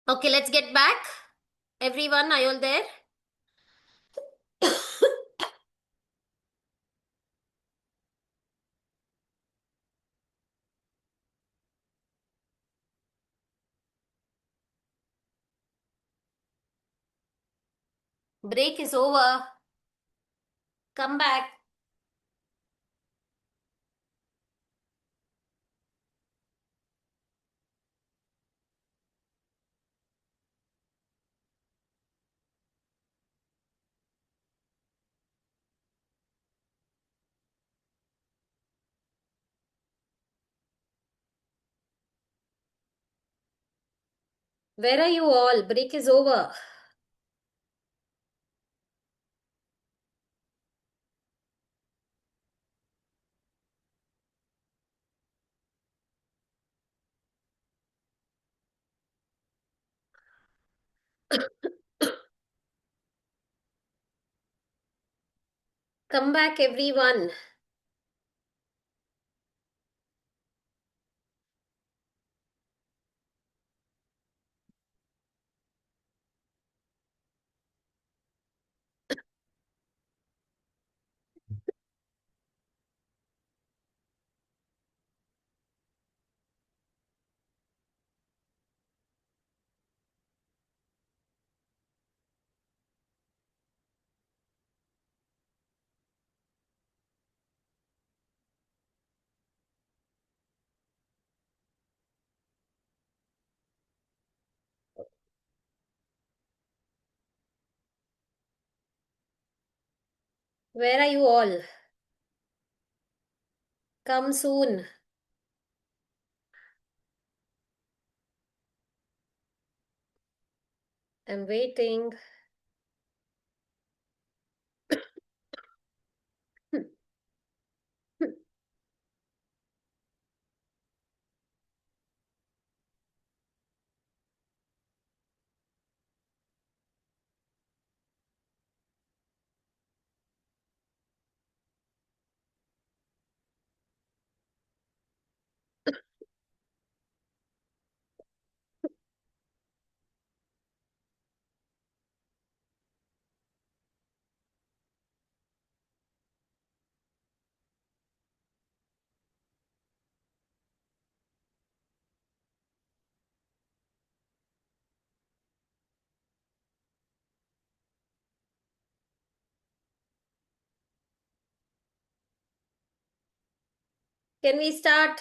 Okay, let's get back. Everyone, are you all there? Break is over. Come back. Where are you all? Break is over. Come back, everyone. Where are you all? Come soon. I'm waiting. Can we start?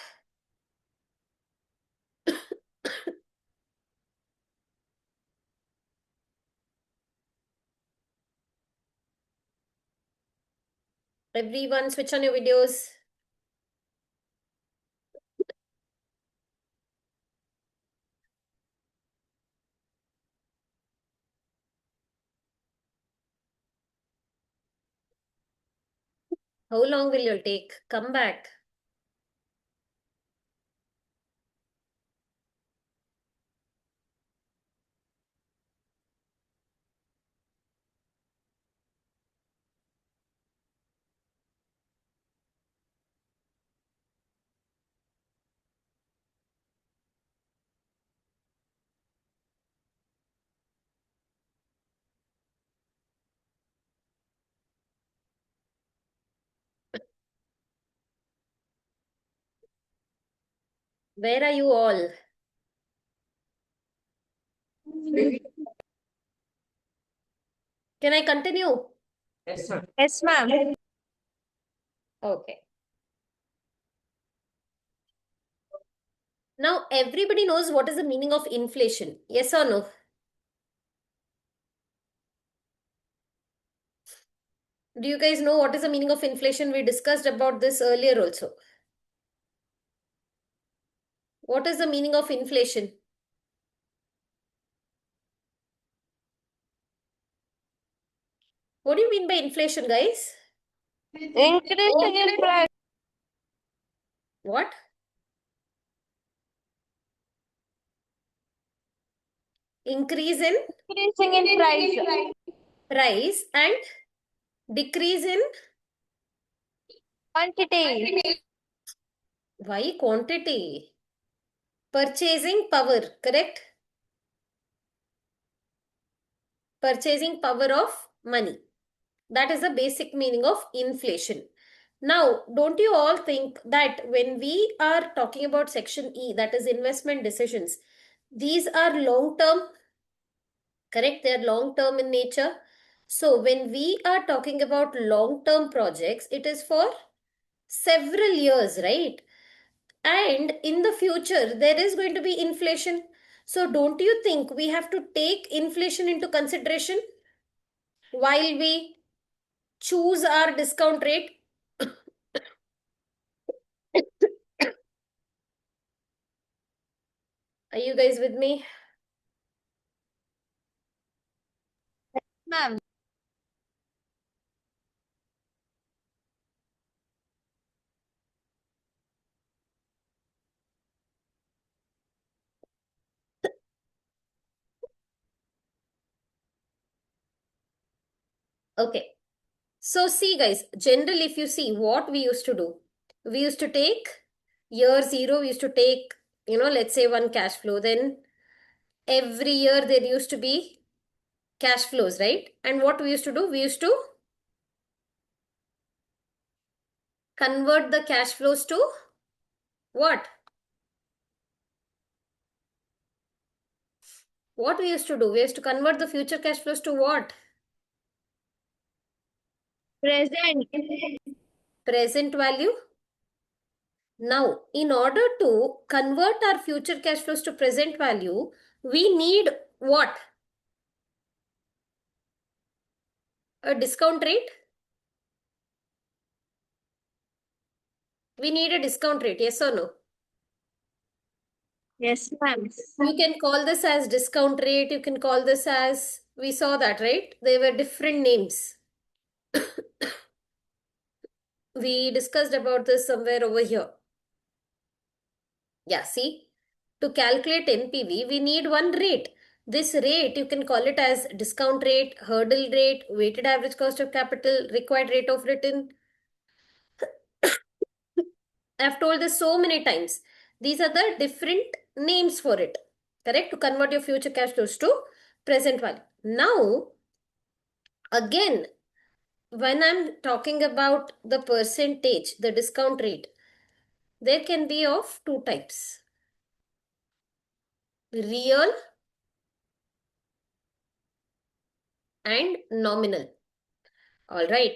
Everyone, switch on your videos. How long will you take? Come back. Where are you all? Can I continue? Yes, ma'am. Okay. Now, everybody knows what is the meaning of inflation. Yes or no? Do you guys know what is the meaning of inflation? We discussed about this earlier also. What is the meaning of inflation? What do you mean by inflation, guys? Increasing in price. What? Increase in Increasing in price. price and decrease in Quantity. why quantity? Purchasing power, correct? purchasing power of money. That is the basic meaning of inflation. Now, don't you all think that when we are talking about section E, that is investment decisions, these are long term, correct? They are long term in nature. So, when we are talking about long term projects, it is for several years, right? And in the future, there is going to be inflation. So, don't you think we have to take inflation into consideration while we choose our discount rate? Are you guys with me? Ma'am, Okay. So see guys, generally if you see what we used to do, we used to take year zero, we used to take, let's say one cash flow. Then every year there used to be cash flows, right? And what we used to do, we used to convert the cash flows to what? What we used to do, we used to convert the future cash flows to what? present. Present value. Now, in order to convert our future cash flows to present value, we need what? A discount rate. We need a discount rate, yes or no? Yes, ma'am. You can call this as discount rate, you can call this as, we saw that, right? They were different names. We discussed about this somewhere over here. Yeah, see, to calculate NPV, we need one rate. This rate, you can call it as discount rate, hurdle rate, weighted average cost of capital, required rate of return. I've told this so many times. These are the different names for it, correct? To convert your future cash flows to present value. Now, again, when I'm talking about the percentage, the discount rate, there can be of two types. Real and nominal. All right.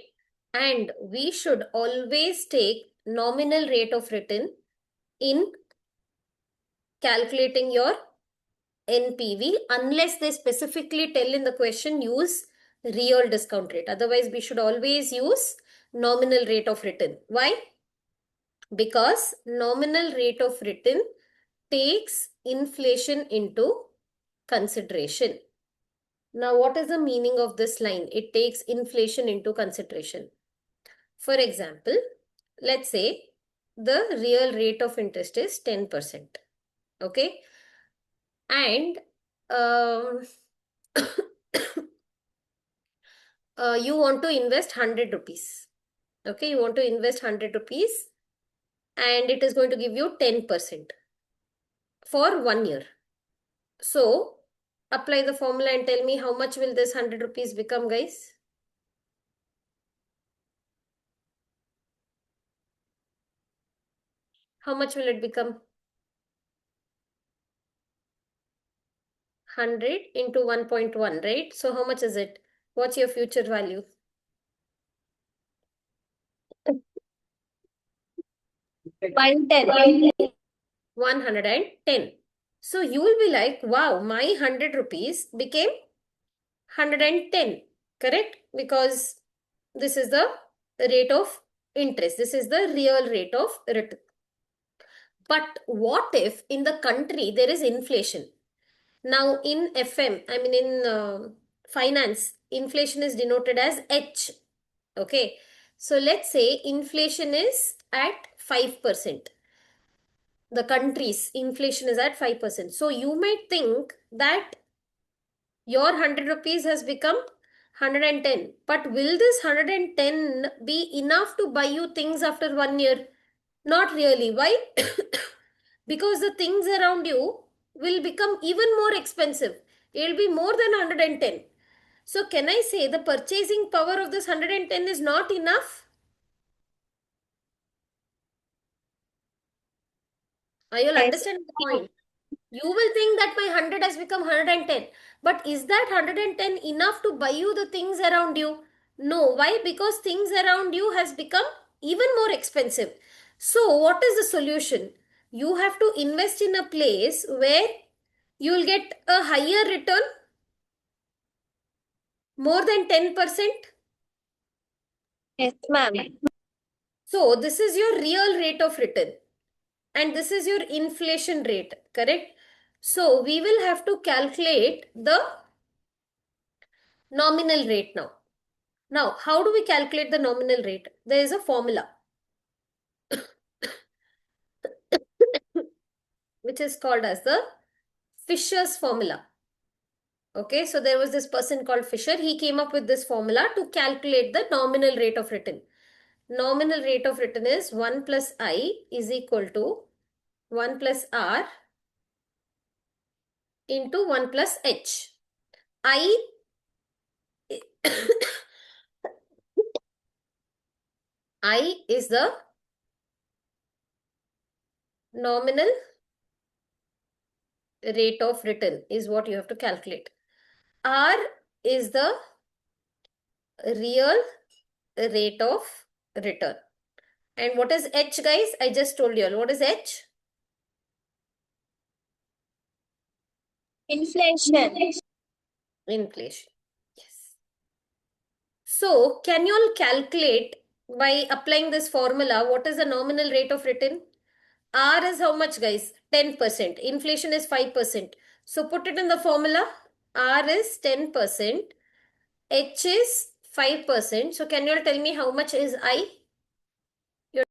And we should always take nominal rate of return in calculating your NPV unless they specifically tell in the question use real discount rate. Otherwise, we should always use nominal rate of return. Why? Because nominal rate of return takes inflation into consideration. Now, what is the meaning of this line? It takes inflation into consideration. For example, let's say the real rate of interest is 10%. Okay. And you want to invest 100 rupees. Okay. You want to invest 100 rupees and it is going to give you 10% for 1 year. So, apply the formula and tell me how much will this 100 rupees become, guys? How much will it become? 100 into 1.1, right? So, how much is it? What's your future value? 110. 110. So, you will be like, wow, my 100 rupees became 110, correct? Because this is the rate of interest. This is the real rate of return. But what if in the country there is inflation? Now in FM, I mean in finance, inflation is denoted as H. Okay. So let's say inflation is at 5%. The country's inflation is at 5%. So you might think that your 100 rupees has become 110. But will this 110 be enough to buy you things after 1 year? Not really. Why? Because the things around you will become even more expensive. It will be more than 110. So can I say the purchasing power of this 110 is not enough? Are you all Yes. understanding the point? You will think that my 100 has become 110. But is that 110 enough to buy you the things around you? No. Why? Because things around you has become even more expensive. So what is the solution? You have to invest in a place where you will get a higher return, more than 10%. Yes, ma'am. So this is your real rate of return. And this is your inflation rate, correct? So we will have to calculate the nominal rate now. Now, how do we calculate the nominal rate? There is a formula which is called as the Fisher's formula. Okay, so there was this person called Fisher. He came up with this formula to calculate the nominal rate of return. Nominal rate of return is 1 plus I is equal to 1 plus R into 1 plus H. I I is the nominal rate of return is what you have to calculate. R is the real rate of return. And what is H, guys? I just told you all. What is H? Inflation. Inflation. Yes. So, can you all calculate by applying this formula what is the nominal rate of return? R is how much, guys? 10%. Inflation is 5%. So, put it in the formula. R is 10%. H is 5%. So, can you all tell me how much is I? Your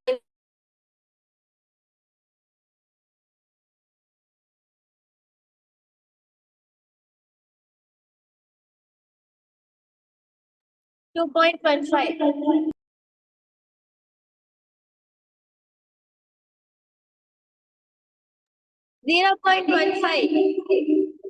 2.15. 0.15.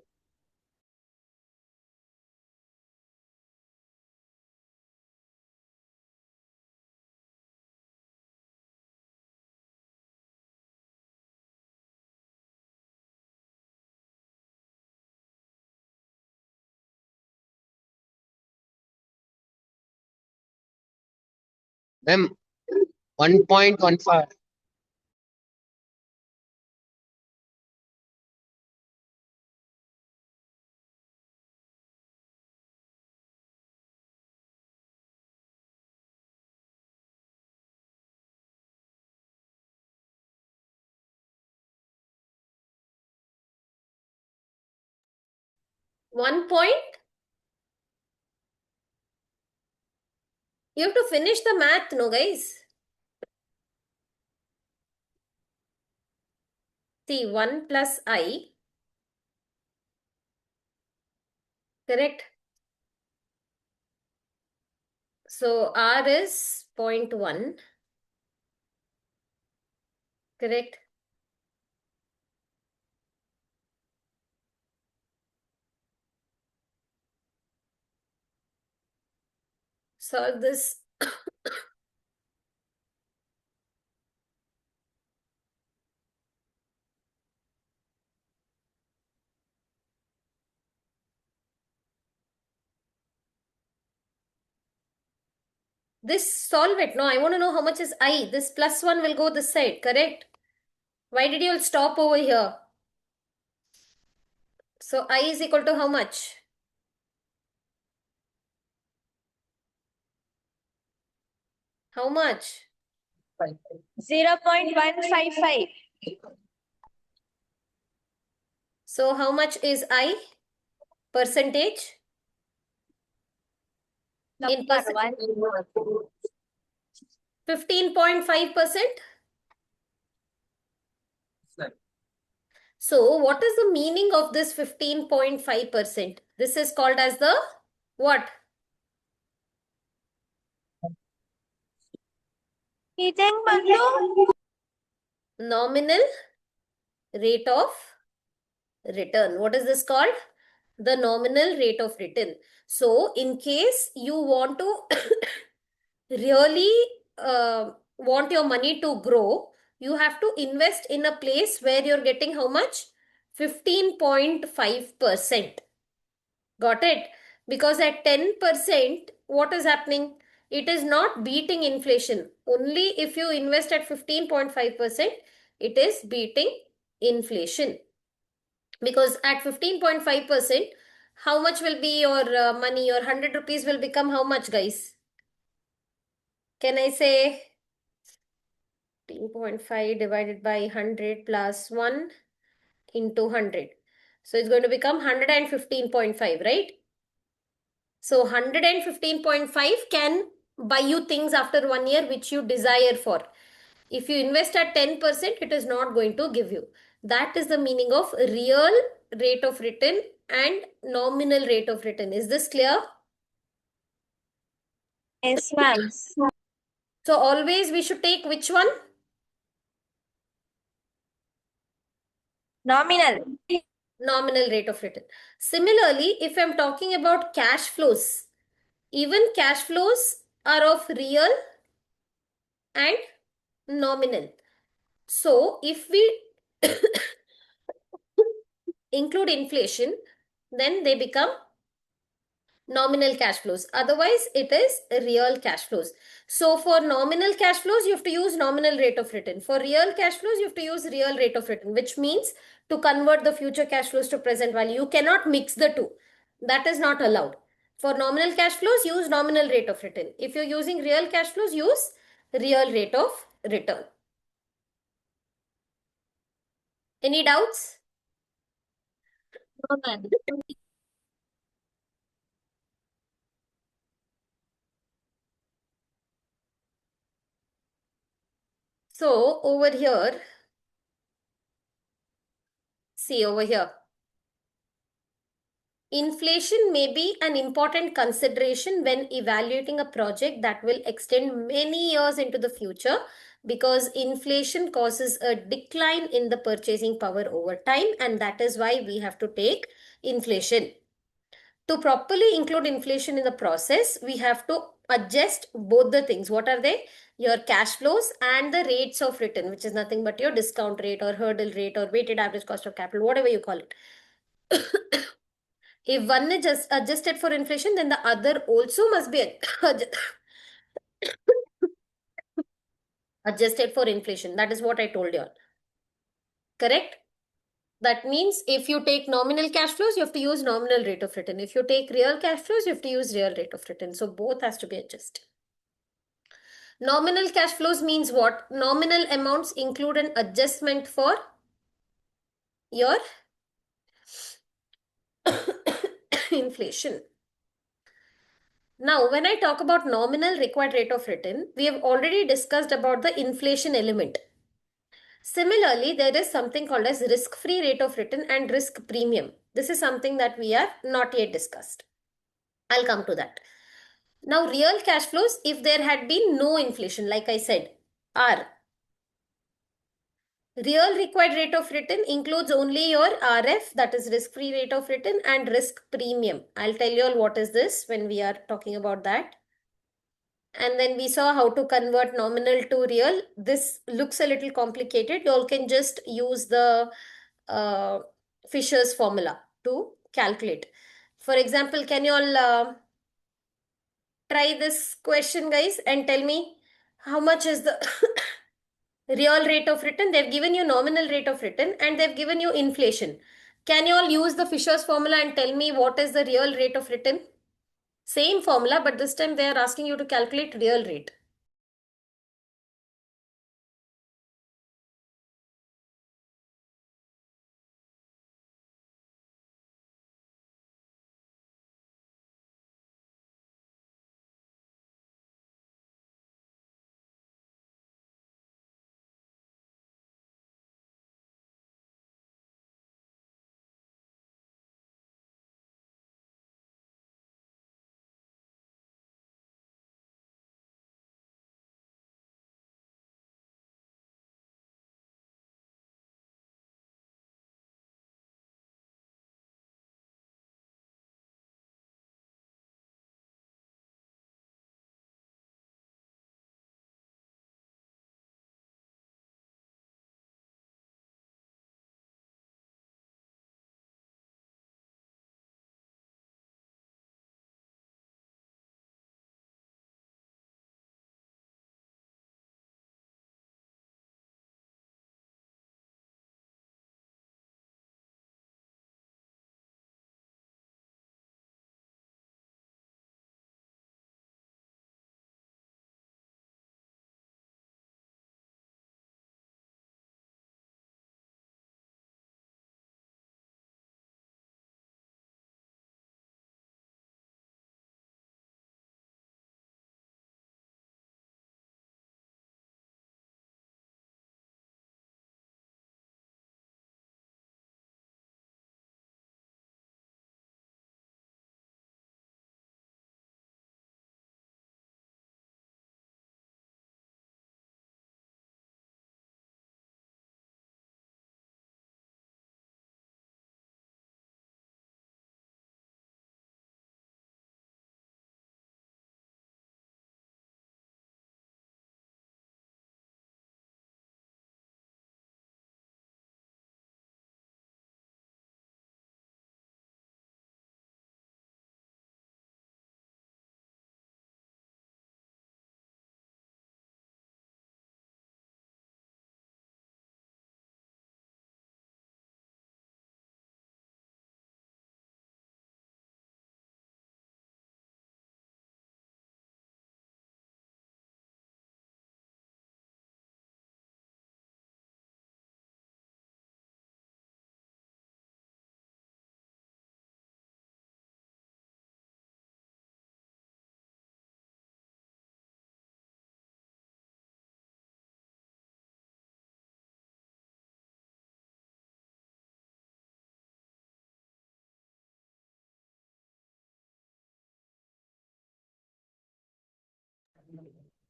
1.15.1 point. You have to finish the math, no, guys? See, 1 plus I, correct? So, R is 0.1, correct? Solve this. This solve it. No, I want to know how much is I. This plus 1 will go this side, correct? Why did you all stop over here? So, I is equal to how much? How much? 0.155. So, how much is I? Percentage? In Number percent? 1. 15.5%? So, what is the meaning of this 15.5%? This is called as the what? Hidden Bandu. Nominal rate of return. What is this called? the nominal rate of return. So in case you want to really want your money to grow, you have to invest in a place where you're getting how much? 15.5%. Got it? Because at 10%, what is happening? It is not beating inflation. Only if you invest at 15.5%, it is beating inflation. Because at 15.5%, how much will be your money? Your 100 rupees will become how much, guys? Can I say 15.5 divided by 100 plus 1 into 100? So it's going to become 115.5, right? So 115.5 can buy you things after 1 year which you desire for. If you invest at 10%, it is not going to give you. That is the meaning of real rate of return and nominal rate of return. Is this clear? Yes, ma'am. So always we should take which one? Nominal. Nominal rate of return. Similarly, if I'm talking about cash flows, even cash flows are of real and nominal. So if we include inflation, then they become nominal cash flows. Otherwise, it is real cash flows. So for nominal cash flows, you have to use nominal rate of return. For real cash flows, you have to use real rate of return, which means to convert the future cash flows to present value. You cannot mix the two. That is not allowed. For nominal cash flows, use nominal rate of return. If you're using real cash flows, use real rate of return. Any doubts? No, ma'am. So over here, see over here. Inflation may be an important consideration when evaluating a project that will extend many years into the future because inflation causes a decline in the purchasing power over time, and that is why we have to take inflation. To properly include inflation in the process, we have to adjust both the things. What are they? Your cash flows and the rates of return, which is nothing but your discount rate or hurdle rate or weighted average cost of capital, whatever you call it. If one is just adjusted for inflation, then the other also must be adjusted for inflation. That is what I told you all. Correct? That means if you take nominal cash flows, you have to use nominal rate of return. If you take real cash flows, you have to use real rate of return. So both has to be adjusted. Nominal cash flows means what? Nominal amounts include an adjustment for your inflation. Now, when I talk about nominal required rate of return, we have already discussed about the inflation element. Similarly, there is something called as risk-free rate of return and risk premium. This is something that we are not yet discussed. I'll come to that. Now, real cash flows, if there had been no inflation, like I said, are real required rate of return includes only your RF, that is risk-free rate of return, and risk premium. I'll tell you all what is this when we are talking about that. And then we saw how to convert nominal to real. This looks a little complicated. You all can just use the Fisher's formula to calculate. For example, can you all try this question, guys, and tell me how much is the real rate of return? They've given you nominal rate of return and they've given you inflation. Can you all use the Fisher's formula and tell me what is the real rate of return? Same formula, but this time they are asking you to calculate real rate.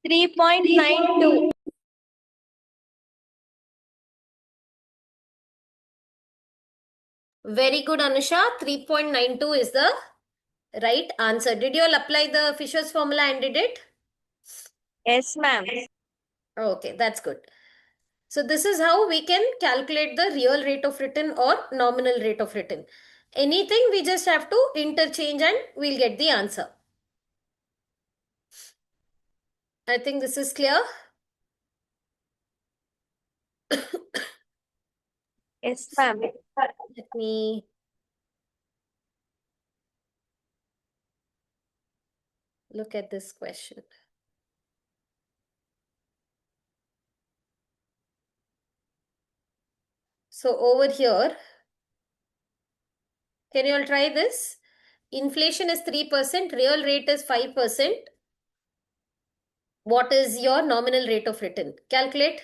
3.92. Very good, Anusha. 3.92 is the right answer. Did you all apply the Fisher's formula and did it? Yes, ma'am. Okay, that's good. So this is how we can calculate the real rate of return or nominal rate of return. Anything we just have to interchange and we'll get the answer. I think this is clear. Yes, ma'am. Let me look at this question. So over here, can you all try this? Inflation is 3%, real rate is 5%. What is your nominal rate of return? Calculate.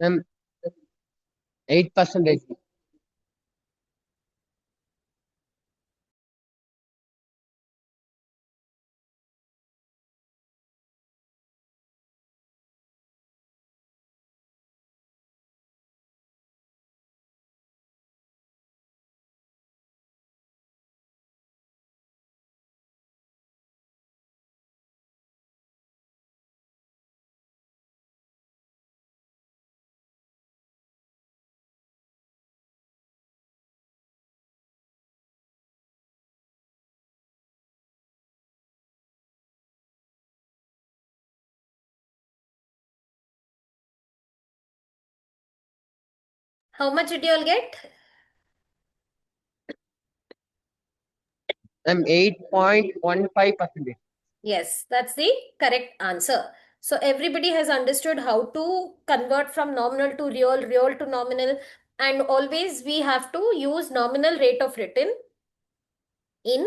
Ma'am, 8%. How much did you all get? Ma'am, 8.15%. Yes, that's the correct answer. So everybody has understood how to convert from nominal to real, real to nominal, and always we have to use nominal rate of return in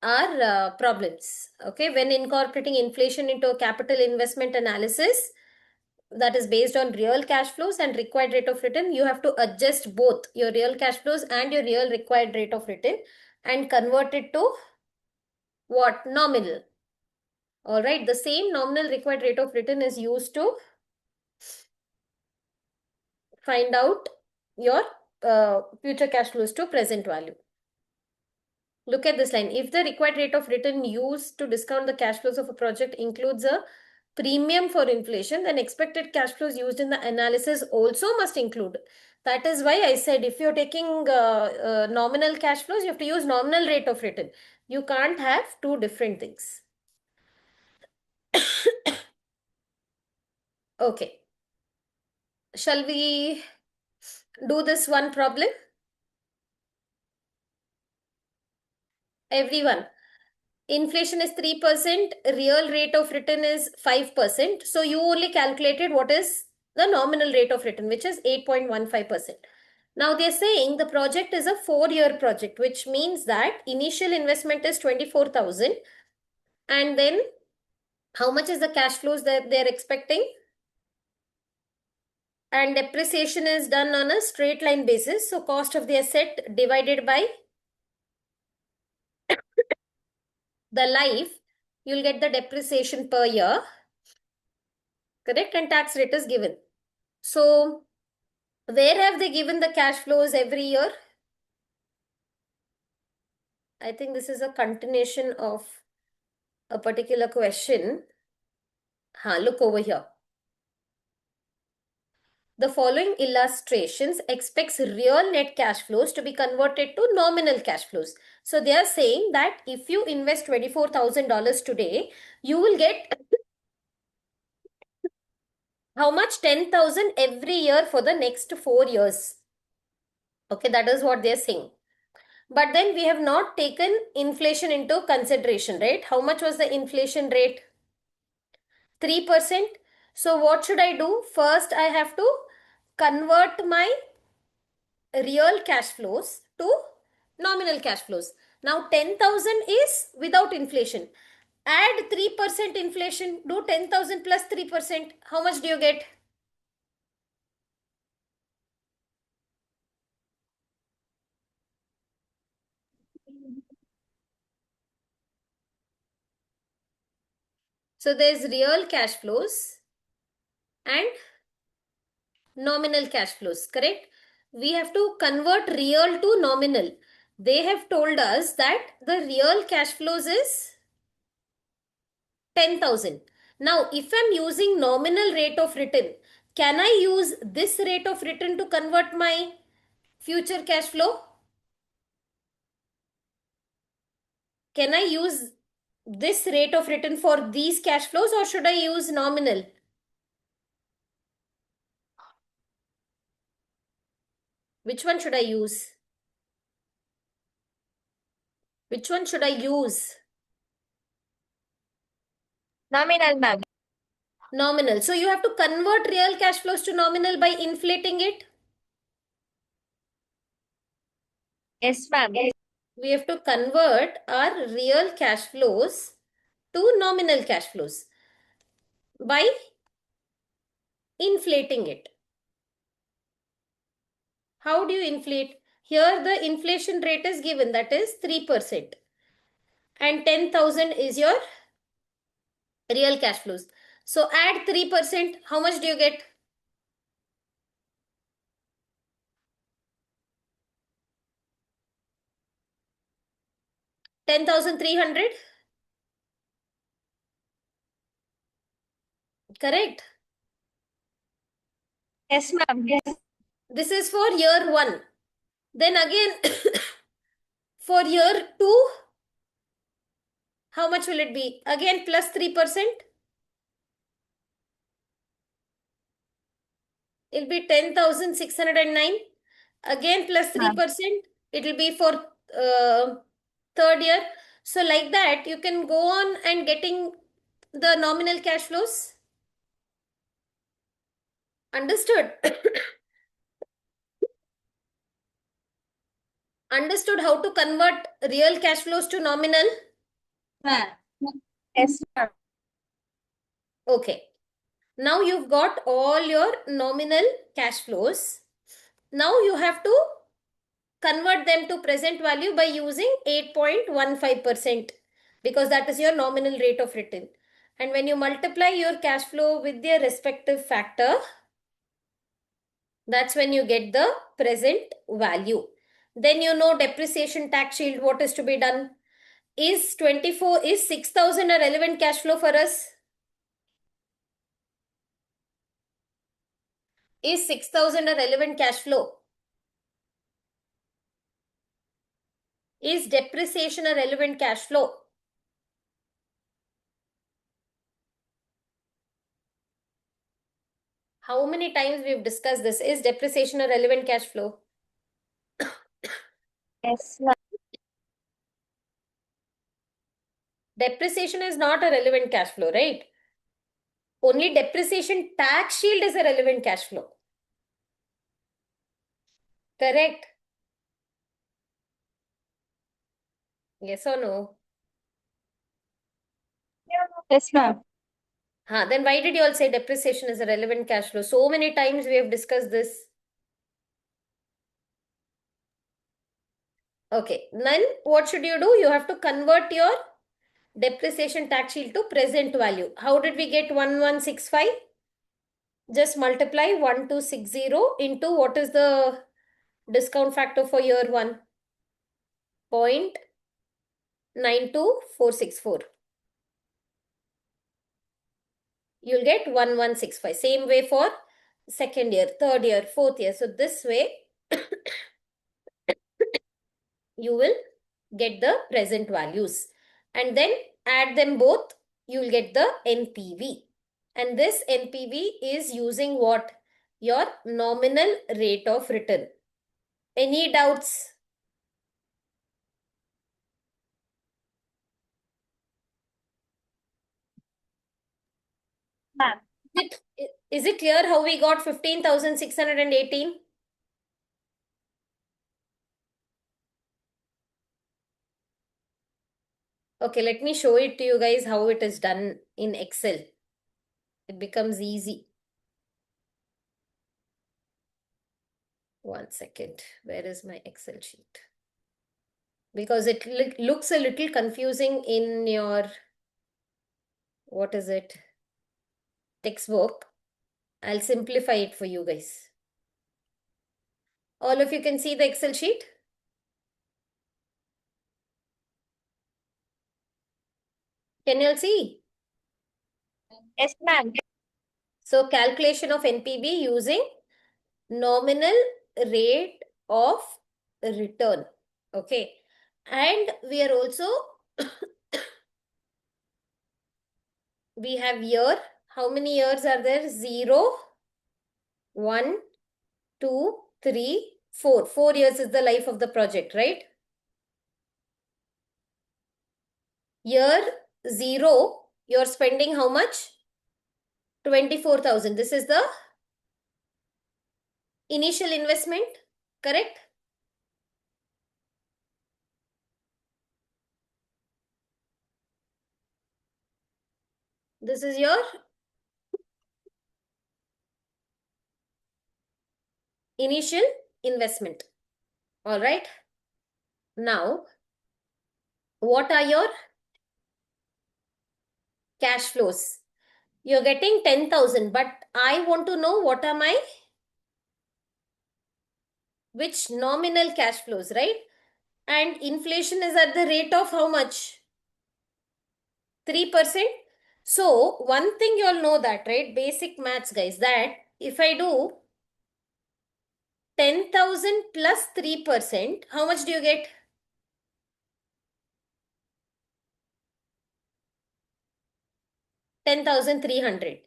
our problems. Okay, when incorporating inflation into a capital investment analysis that is based on real cash flows and required rate of return, you have to adjust both your real cash flows and your real required rate of return and convert it to what? Nominal. All right, the same nominal required rate of return is used to find out your future cash flows to present value. Look at this line. If the required rate of return used to discount the cash flows of a project includes a premium for inflation, then expected cash flows used in the analysis also must include. That is why I said if you're taking nominal cash flows, you have to use nominal rate of return. You can't have two different things. Okay. Shall we do this one problem? Everyone. Inflation is 3%, real rate of return is 5%. So you only calculated what is the nominal rate of return, which is 8.15%. Now they're saying the project is a 4-year project, which means that initial investment is 24,000. And then how much is the cash flows that they're expecting? And depreciation is done on a straight line basis. So cost of the asset divided by the life. You'll get the depreciation per year. Correct? And tax rate is given. So, where have they given the cash flows every year? I think this is a continuation of a particular question. Look over here. The following illustrations expects real net cash flows to be converted to nominal cash flows. So they are saying that if you invest $24,000 today, you will get how much? 10,000 every year for the next 4 years. Okay, that is what they are saying. But then we have not taken inflation into consideration, right? How much was the inflation rate? 3%. So what should I do? First, I have to convert my real cash flows to nominal cash flows. Now 10,000 is without inflation. Add 3% inflation, do 10,000 plus 3%. How much do you get? So there's real cash flows and nominal cash flows, correct? We have to convert real to nominal. They have told us that the real cash flows is 10,000. Now, if I'm using nominal rate of return, can I use this rate of return to convert my future cash flow? Can I use this rate of return for these cash flows, or should I use nominal? Which one should I use? Which one should I use? Nominal, ma'am. Nominal. So you have to convert real cash flows to nominal by inflating it. Yes, ma'am. We have to convert our real cash flows to nominal cash flows by inflating it. How do you inflate? Here the inflation rate is given, that is 3%. And 10,000 is your real cash flows. So add 3%. How much do you get? $10,300. Correct? Yes, ma'am. Yes. This is for year 1. Then again, for year 2, how much will it be? Again plus 3%. It'll be 10,609. Again plus 3%. It will be for third year. So like that, you can go on and getting the nominal cash flows. Understood? Understood how to convert real cash flows to nominal? Yes, ma'am. Okay. Now you've got all your nominal cash flows. Now you have to convert them to present value by using 8.15% because that is your nominal rate of return. And when you multiply your cash flow with their respective factor, that's when you get the present value. Then you know depreciation tax shield, what is to be done? Is 6,000 a relevant cash flow for us? Is 6,000 a relevant cash flow? Is depreciation a relevant cash flow? How many times we've discussed this? Is depreciation a relevant cash flow? Yes, ma'am. Depreciation is not a relevant cash flow, right? Only depreciation tax shield is a relevant cash flow. Correct? Yes or no? Yes, ma'am. Then why did you all say depreciation is a relevant cash flow? So many times we have discussed this. Okay, then what should you do? You have to convert your depreciation tax shield to present value. How did we get 1165? Just multiply 1260 into what is the discount factor for year 1? 0.92464. You'll get 1165. Same way for second year, third year, fourth year. So this way, you will get the present values. And then add them both, you'll get the NPV. And this NPV is using what? Your nominal rate of return. Any doubts? Ma'am, Is it clear how we got 15,618? Okay, let me show it to you guys how it is done in Excel. It becomes easy. One second. Where is my Excel sheet? Because it looks a little confusing in your, what is it? Textbook. I'll simplify it for you guys. All of you can see the Excel sheet? Can you all see? yes, ma'am. So calculation of NPV using nominal rate of return. Okay. And we are also, we have year. How many years are there? 0, 1, 2, 3, 4. 4 years is the life of the project, right? Year 0, you're spending how much? 24,000. This is the initial investment, correct? This is your initial investment. All right. Now, what are your cash flows? You're getting 10,000, but I want to know what are my, which nominal cash flows, right? And inflation is at the rate of how much? 3%. So, one thing you all know that, right? Basic maths, guys, that if I do 10,000 plus 3%, how much do you get? 10,300.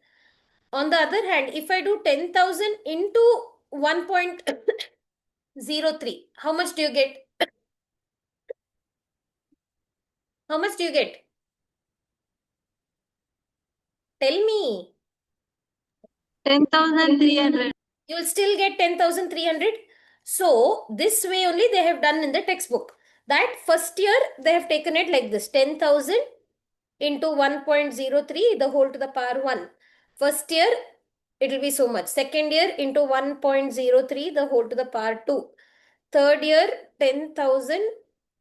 On the other hand, if I do 10,000 into 1.03, how much do you get? How much do you get? Tell me. 10,300. You will still get 10,300. So, this way only they have done in the textbook. That first year, they have taken it like this. 10,000 into 1.03, the whole to the power 1. First year, it will be so much. Second year, into 1.03, the whole to the power 2. Third year, 10,000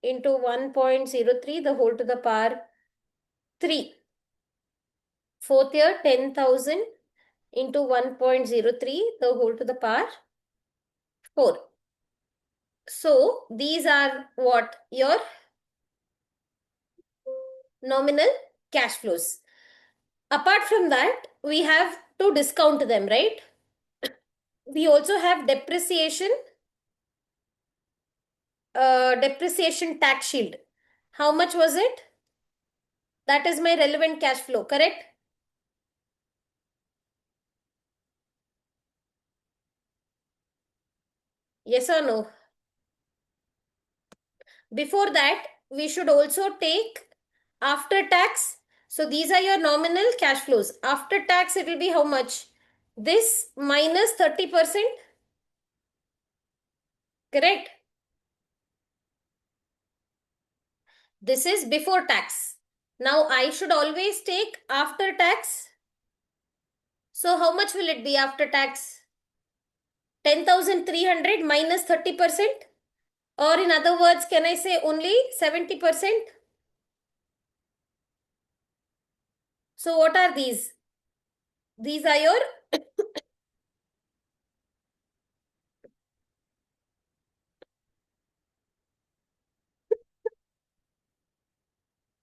into 1.03, the whole to the power 3. Fourth year, 10,000 into 1.03, the whole to the power 4. So, these are what? Your nominal cash flows. Apart from that, we have to discount them, right? We also have depreciation tax shield. How much was it? That is my relevant cash flow, correct? Yes or no? Before that, we should also take after tax. So these are your nominal cash flows. After tax, it will be how much? This minus 30%. Correct? This is before tax. Now I should always take after tax. So how much will it be after tax? 10,300 minus 30%? Or in other words, can I say only 70%? So what are these? These are your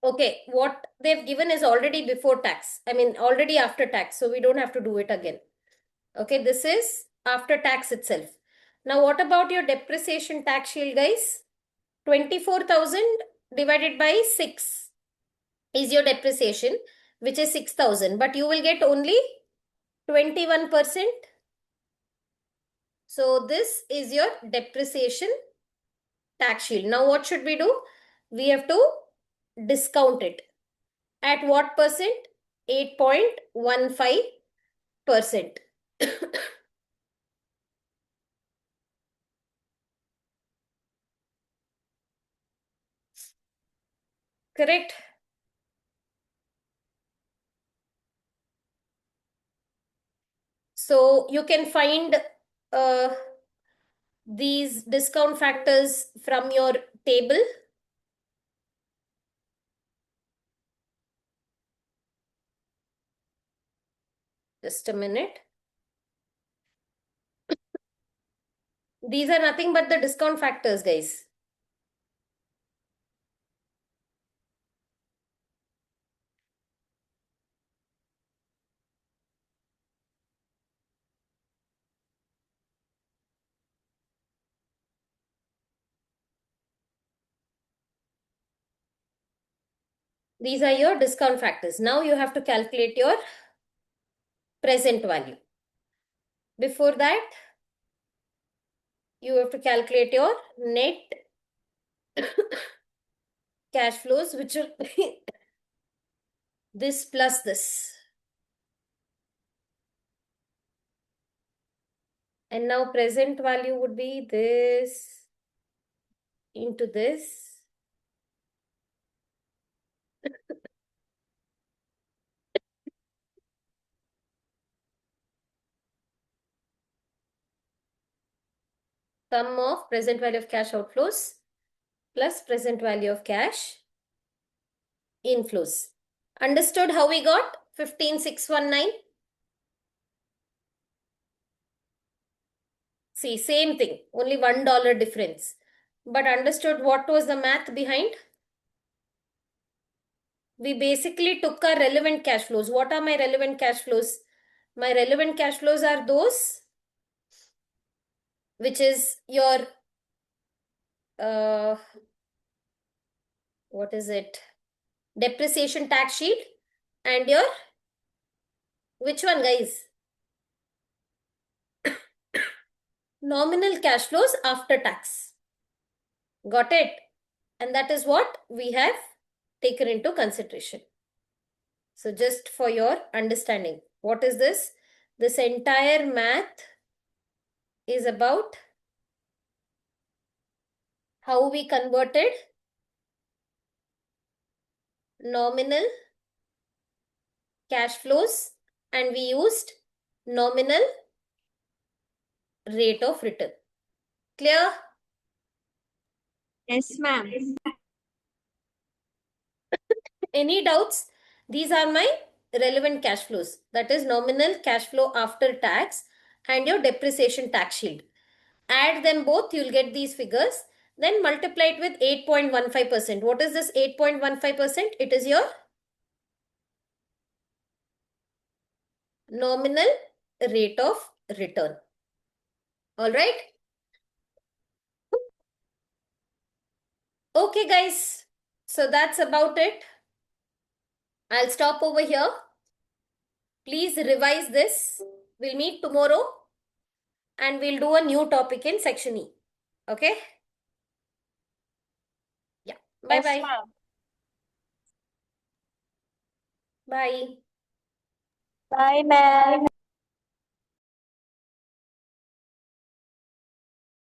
okay, what they've given is already before tax. I mean, already after tax. So we don't have to do it again. Okay, this is after tax itself. Now, what about your depreciation tax shield, guys? 24,000 divided by 6 is your depreciation, which is 6,000. But you will get only 21%. So this is your depreciation tax shield. Now, what should we do? We have to discount it. At what percent? 8.15%. Correct? So you can find these discount factors from your table. Just a minute. These are nothing but the discount factors, guys. These are your discount factors. Now you have to calculate your present value. Before that, you have to calculate your net cash flows, which are this plus this. And now present value would be this into this. Sum of present value of cash outflows plus present value of cash inflows. Understood how we got 15,619? See, same thing, only $1 difference. But understood what was the math behind? We basically took our relevant cash flows. What are my relevant cash flows? My relevant cash flows are those which is your what is it? Depreciation tax sheet and your which one, guys? Nominal cash flows after tax. Got it? And that is what we have taken into consideration. So just for your understanding, what is this? This entire math is about how we converted nominal cash flows and we used nominal rate of return. Clear? Yes, ma'am. Any doubts? These are my relevant cash flows. That is nominal cash flow after tax and your depreciation tax shield. Add them both, you'll get these figures. Then multiply it with 8.15%. What is this 8.15%? It is your nominal rate of return. All right. Okay, guys. So that's about it. I'll stop over here. Please revise this. We'll meet tomorrow and we'll do a new topic in section E. Okay? Yeah. Yes, Bye-bye. ma'am. Bye. Bye, ma'am.